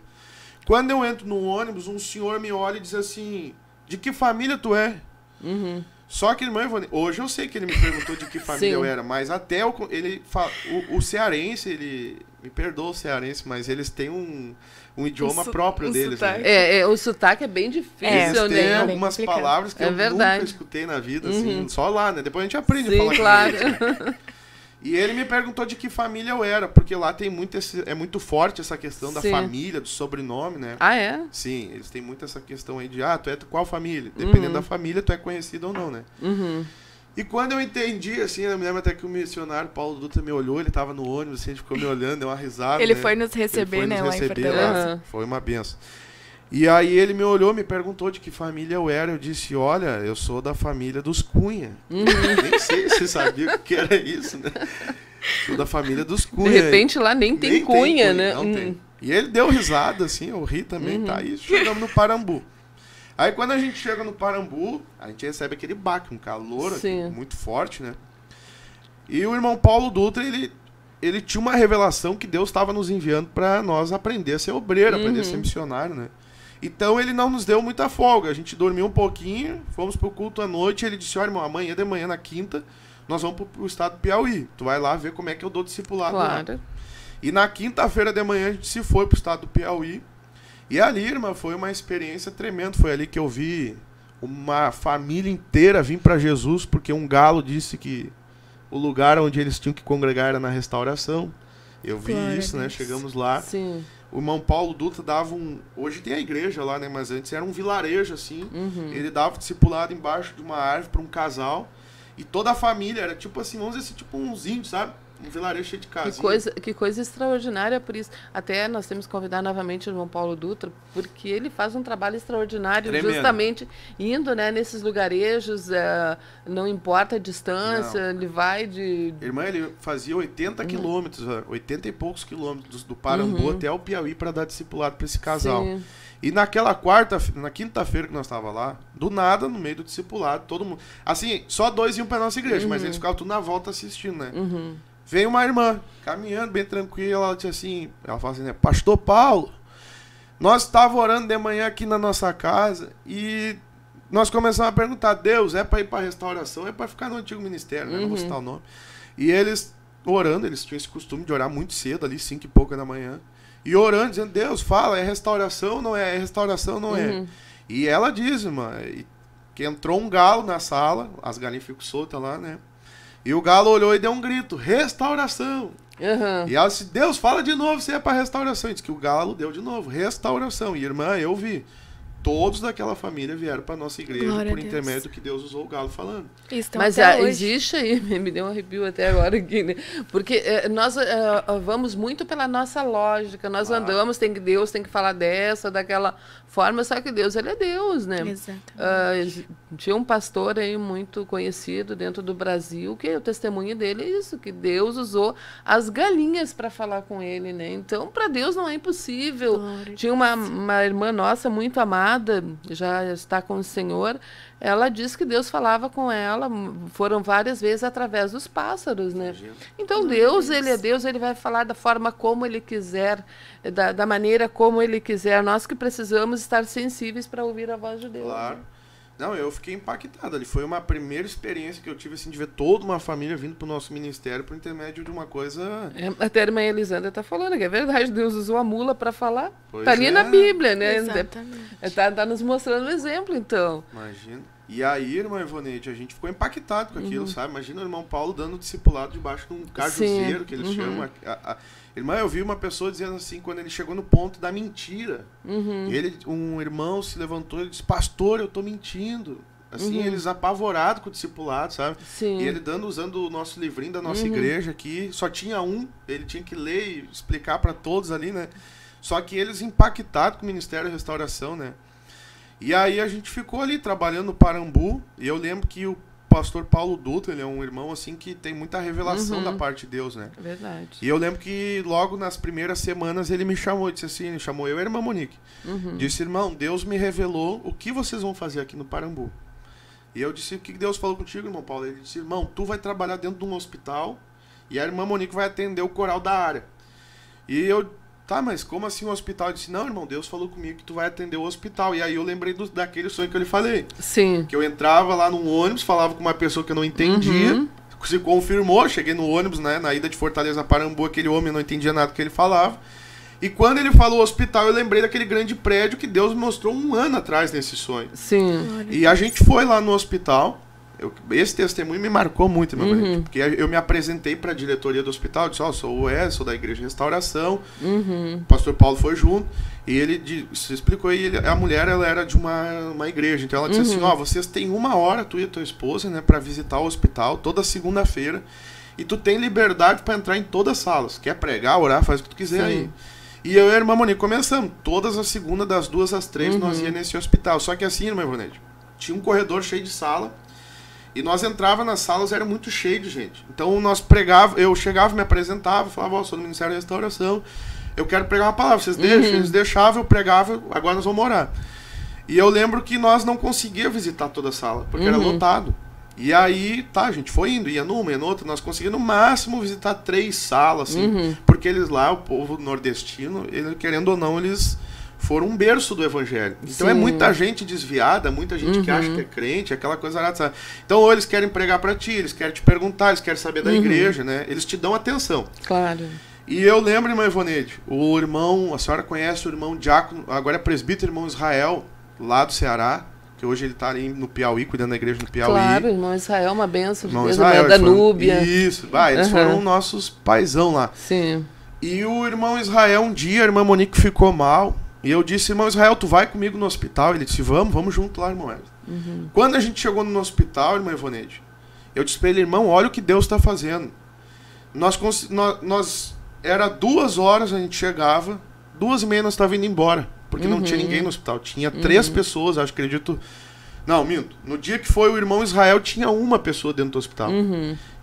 Quando eu entro no ônibus, um senhor me olha e diz assim, de que família tu é? Só que, irmã Ivone, hoje eu sei que ele me perguntou de que família eu era, mas até o cearense, ele... Me perdoa o cearense, mas eles têm um idioma próprio deles. Né? O sotaque é bem difícil, eles né? têm algumas palavras que eu nunca escutei na vida, assim, só lá, né? Depois a gente aprende a falar claro. com eles. E ele me perguntou de que família eu era, porque lá tem muito é muito forte essa questão da família, do sobrenome, né? Ah, é? Sim, eles têm muito essa questão aí de, tu é qual família? Dependendo da família, tu é conhecido ou não, né? E quando eu entendi, assim, eu me lembro até que o missionário Paulo Dutra me olhou, ele tava no ônibus, assim, a gente ficou me olhando, deu uma risada, Ele foi nos receber, né, lá em Fortaleza. Foi uma benção. E aí ele me olhou, me perguntou de que família eu era. Eu disse, olha, eu sou da família dos Cunha. Nem sei se sabia o que era isso, né? Sou da família dos Cunha. De repente lá nem tem Cunha, né? Não tem. E ele deu risada, assim, eu ri também, tá? E chegamos no Parambu. Aí quando a gente chega no Parambu, a gente recebe aquele baque, um calor aqui, muito forte, né? E o irmão Paulo Dutra, ele tinha uma revelação que Deus estava nos enviando para nós aprender a ser obreiro, aprender a ser missionário, né? Então ele não nos deu muita folga. A gente dormiu um pouquinho, fomos pro culto à noite, e ele disse, irmão, amanhã de manhã, na quinta, nós vamos pro estado do Piauí. Tu vai lá ver como é que eu dou discipulado lá. E na quinta-feira de manhã a gente se foi pro estado do Piauí. E ali, irmã, foi uma experiência tremenda. Foi ali que eu vi uma família inteira vir para Jesus, porque um galo disse que o lugar onde eles tinham que congregar era na restauração. Eu vi isso, né? Chegamos lá. Sim. O irmão Paulo Dutra dava Hoje tem a igreja lá, né? Mas antes era um vilarejo, assim. Ele dava discipulado embaixo de uma árvore para um casal. E toda a família era tipo assim, vamos dizer assim, tipo uns índios, sabe? Um vilarejo cheio de casinha. Que coisa extraordinária, por isso. Até nós temos que convidar novamente o irmão Paulo Dutra, porque ele faz um trabalho extraordinário, tremendo, justamente indo, né, nesses lugarejos, não importa a distância, ele vai de... Irmã, ele fazia 80 quilômetros, 80 e poucos quilômetros do Parambu até o Piauí para dar discipulado para esse casal. Sim. E na quinta-feira que nós tava lá, do nada, no meio do discipulado, todo mundo... Assim, só 2 iam para nossa igreja, mas eles ficavam tudo na volta assistindo, né? Veio uma irmã, caminhando bem tranquila, ela disse assim, ela fala assim, né, Pastor Paulo, nós estávamos orando de manhã aqui na nossa casa e nós começamos a perguntar, Deus, é para ir para a restauração, é para ficar no antigo ministério, né? Não vou citar o nome. E eles orando, eles tinham esse costume de orar muito cedo, ali 5 e pouca da manhã, e orando, dizendo, Deus, fala, é restauração ou não é? É restauração ou não é? E ela diz, irmã, que entrou um galo na sala, as galinhas ficam soltas lá, né? E o galo olhou e deu um grito, restauração. E ela disse, Deus, fala de novo se é para restauração. E disse que o galo deu de novo, restauração. E irmã, eu vi, todos daquela família vieram para nossa igreja por intermédio do que Deus usou o galo falando. Mas existe aí, me deu um arrepio até agora aqui, né? Porque nós vamos muito pela nossa lógica, nós andamos, Deus tem que falar dessa, daquela forma, só que Deus, ele é Deus, né? Exatamente. Tinha um pastor aí muito conhecido dentro do Brasil, que o testemunho dele é isso, que Deus usou as galinhas para falar com ele, né? Então, para Deus não é impossível. Tinha uma irmã nossa muito amada, já está com o Senhor, ela disse que Deus falava com ela, foram várias vezes através dos pássaros, né? Então, Deus, ele é Deus, ele vai falar da forma como ele quiser, da maneira como ele quiser. Nós que precisamos estar sensíveis para ouvir a voz de Deus. Claro. Não, eu fiquei impactado. Ali foi uma primeira experiência que eu tive, assim, de ver toda uma família vindo pro nosso ministério por intermédio de uma coisa... Até a irmã Elisandra tá falando que é verdade, Deus usou a mula para falar. Pois tá ali na Bíblia, né? Exatamente. Tá nos mostrando o exemplo, então. Imagina. E aí, irmã Ivoneide, a gente ficou impactado com aquilo, sabe? Imagina o irmão Paulo dando discipulado debaixo de um cajuzeiro, que eles chamam. Irmã, eu vi uma pessoa dizendo assim, quando ele chegou no ponto da mentira, um irmão se levantou e disse, pastor, eu tô mentindo. Assim, eles apavorados com o discipulado, sabe? Sim. E ele usando o nosso livrinho da nossa igreja aqui, só tinha ele tinha que ler e explicar para todos ali, né? Só que eles impactados com o Ministério da Restauração, né? E aí a gente ficou ali trabalhando no Parambu, e eu lembro que o pastor Paulo Dutra, ele é um irmão assim que tem muita revelação da parte de Deus, né? Verdade. E eu lembro que logo nas primeiras semanas ele me chamou, disse assim, ele chamou eu e a irmã Monique. Disse, irmão, Deus me revelou o que vocês vão fazer aqui no Parambu. E eu disse, o que Deus falou contigo, irmão Paulo? Ele disse, irmão, tu vai trabalhar dentro de um hospital e a irmã Monique vai atender o coral da área. E eu, tá, mas como assim um hospital? Eu disse, não, irmão, Deus falou comigo que tu vai atender o hospital. E aí eu lembrei daquele sonho que eu lhe falei. Sim. Que eu entrava lá num ônibus, falava com uma pessoa que eu não entendia, se confirmou, cheguei no ônibus, né, na ida de Fortaleza a Parambu, aquele homem, eu não entendia nada do que ele falava. E quando ele falou hospital, eu lembrei daquele grande prédio que Deus me mostrou 1 ano atrás nesse sonho. Sim. E a gente foi lá no hospital. Esse testemunho me marcou muito, meu marido, porque eu me apresentei para a diretoria do hospital, disse, sou o Wes, sou da Igreja de Restauração, o pastor Paulo foi junto, e ele se explicou, e a mulher, ela era de uma igreja, então ela disse assim, vocês têm 1 hora, tu e a tua esposa, né, para visitar o hospital, toda segunda-feira, e tu tem liberdade para entrar em todas as salas, quer pregar, orar, faz o que tu quiser aí. E eu e a irmã Monique começamos, todas as segundas, das 2 às 3, nós ia nesse hospital, só que assim, irmã Ivonete, tinha um corredor cheio de sala, e nós entrava nas salas, era muito cheio de gente. Então nós pregava, eu chegava, me apresentava, falava, sou do Ministério da Restauração, eu quero pregar uma palavra, vocês deixam? Eles deixavam, eu pregava, agora nós vamos orar. E eu lembro que nós não conseguíamos visitar toda a sala, porque era lotado. E aí, tá, a gente foi indo, ia numa, ia noutra, nós conseguimos no máximo visitar 3 salas, assim, porque eles lá, o povo nordestino, ele, querendo ou não, eles foram um berço do evangelho. Então é muita gente desviada, muita gente que acha que é crente, aquela coisa arada, sabe? Então ou eles querem pregar pra ti, eles querem te perguntar, eles querem saber da igreja, né? Eles te dão atenção. Claro. E eu lembro, irmã Ivonete, o irmão, a senhora conhece o irmão diácono, agora é presbítero, irmão Israel, lá do Ceará, que hoje ele está ali no Piauí, cuidando da igreja no Piauí. Claro, irmão Israel, uma benção de irmão Deus, Israel, da Núbia. Isso, eles foram nossos paizão lá. Sim. E o irmão Israel, um dia, a irmã Monique ficou mal, e eu disse, irmão Israel, tu vai comigo no hospital? Ele disse, vamos junto lá, irmão Wesley. Quando a gente chegou no hospital, irmã Ivonete, eu disse para ele, irmão, olha o que Deus está fazendo. Nós era 2 horas, a gente chegava, 2h30 nós estávamos indo embora. Porque não tinha ninguém no hospital. Tinha 3 pessoas, acho, acredito. Não, minto. No dia que foi o irmão Israel, tinha 1 pessoa dentro do hospital.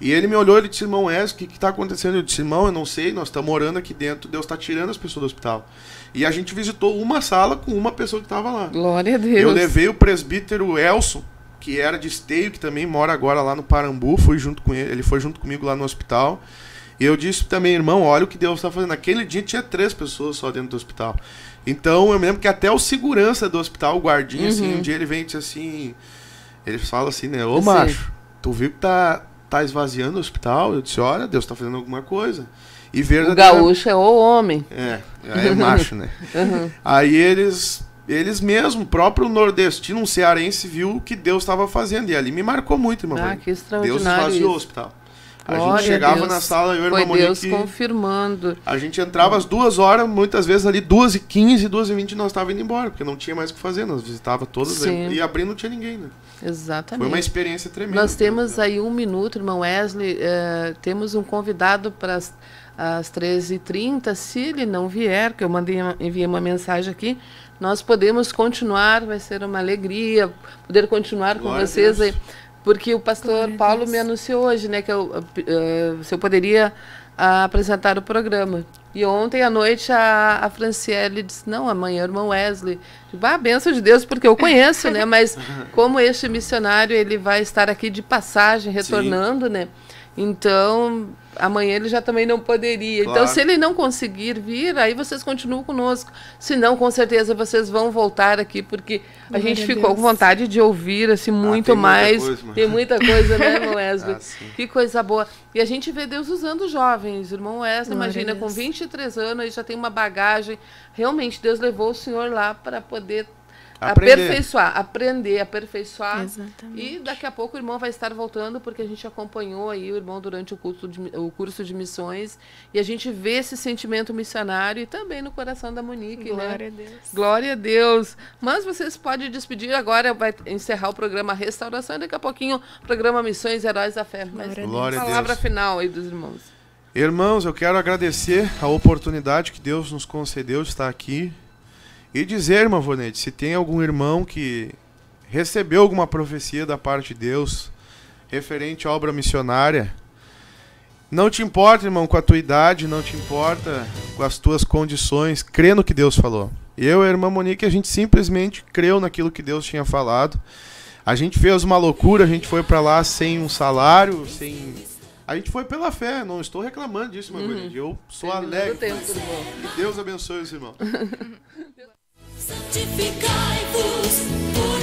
E ele me olhou e disse, irmão Wesley, o que está acontecendo? Eu disse, irmão, eu não sei, nós estamos orando aqui dentro, Deus está tirando as pessoas do hospital. E a gente visitou uma sala com 1 pessoa que estava lá. Glória a Deus. Eu levei o presbítero Elson, que era de Esteio, que também mora agora lá no Parambu, fui junto com ele foi junto comigo lá no hospital. E eu disse também, irmão, olha o que Deus está fazendo. Naquele dia tinha 3 pessoas só dentro do hospital. Então eu me lembro que até o segurança do hospital, o guardinha, assim, um dia ele vem e diz assim, ele fala assim, né, ô macho, tu viu que tá esvaziando o hospital? Eu disse, olha, Deus tá fazendo alguma coisa. E o gaúcho é o homem. É macho, né? Aí eles mesmo, o próprio nordestino, um cearense, viu o que Deus estava fazendo. E ali me marcou muito, irmão. Que extraordinário. Deus esvaziou o hospital. A gente chegava na sala, eu e a irmã Monique... Foi Deus confirmando. A gente entrava às 2 horas, muitas vezes ali 2h15, 2h20 nós estávamos indo embora, porque não tinha mais o que fazer, nós visitava todas e abrindo não tinha ninguém, né? Exatamente. Foi uma experiência tremenda. Nós temos aí 1 minuto, irmão Wesley, temos um convidado para às 13h30, se ele não vier, que eu enviei uma mensagem aqui, nós podemos continuar, vai ser uma alegria poder continuar Glória com vocês aí. Porque o pastor Paulo me anunciou hoje, né, que se eu poderia apresentar o programa. E ontem à noite a Franciele disse, não, amanhã, irmão Wesley. A bênção de Deus, porque eu conheço, né, mas como este missionário, ele vai estar aqui de passagem, retornando, né, então amanhã ele já também não poderia. Claro. Então, se ele não conseguir vir, aí vocês continuam conosco. Se não, com certeza vocês vão voltar aqui, porque a gente ficou com vontade de ouvir assim, muito mais. Tem muita coisa, né, irmão Wesley? Que coisa boa. E a gente vê Deus usando jovens. Irmão Wesley, imagina, com 23 anos, ele já tem uma bagagem. Realmente, Deus levou o senhor lá para poder aperfeiçoar. Exatamente. E daqui a pouco o irmão vai estar voltando, porque a gente acompanhou aí o irmão durante o curso de missões, e a gente vê esse sentimento missionário e também no coração da Monique. Glória a Deus. Glória a Deus. Mas vocês podem despedir agora, vai encerrar o programa Restauração e daqui a pouquinho o programa Missões Heróis da Fé. Mas Glória a Deus. Palavra final aí dos irmãos. Irmãos, eu quero agradecer a oportunidade que Deus nos concedeu de estar aqui. E dizer, irmã Vonete, se tem algum irmão que recebeu alguma profecia da parte de Deus referente à obra missionária, não te importa, irmão, com a tua idade, não te importa com as tuas condições, crê no que Deus falou. Eu e a irmã Monique, a gente simplesmente creu naquilo que Deus tinha falado. A gente fez uma loucura, a gente foi para lá sem um salário, A gente foi pela fé, não estou reclamando disso, irmã Vonete. Eu sou alegre. Que Deus abençoe os irmãos. Santificai-vos por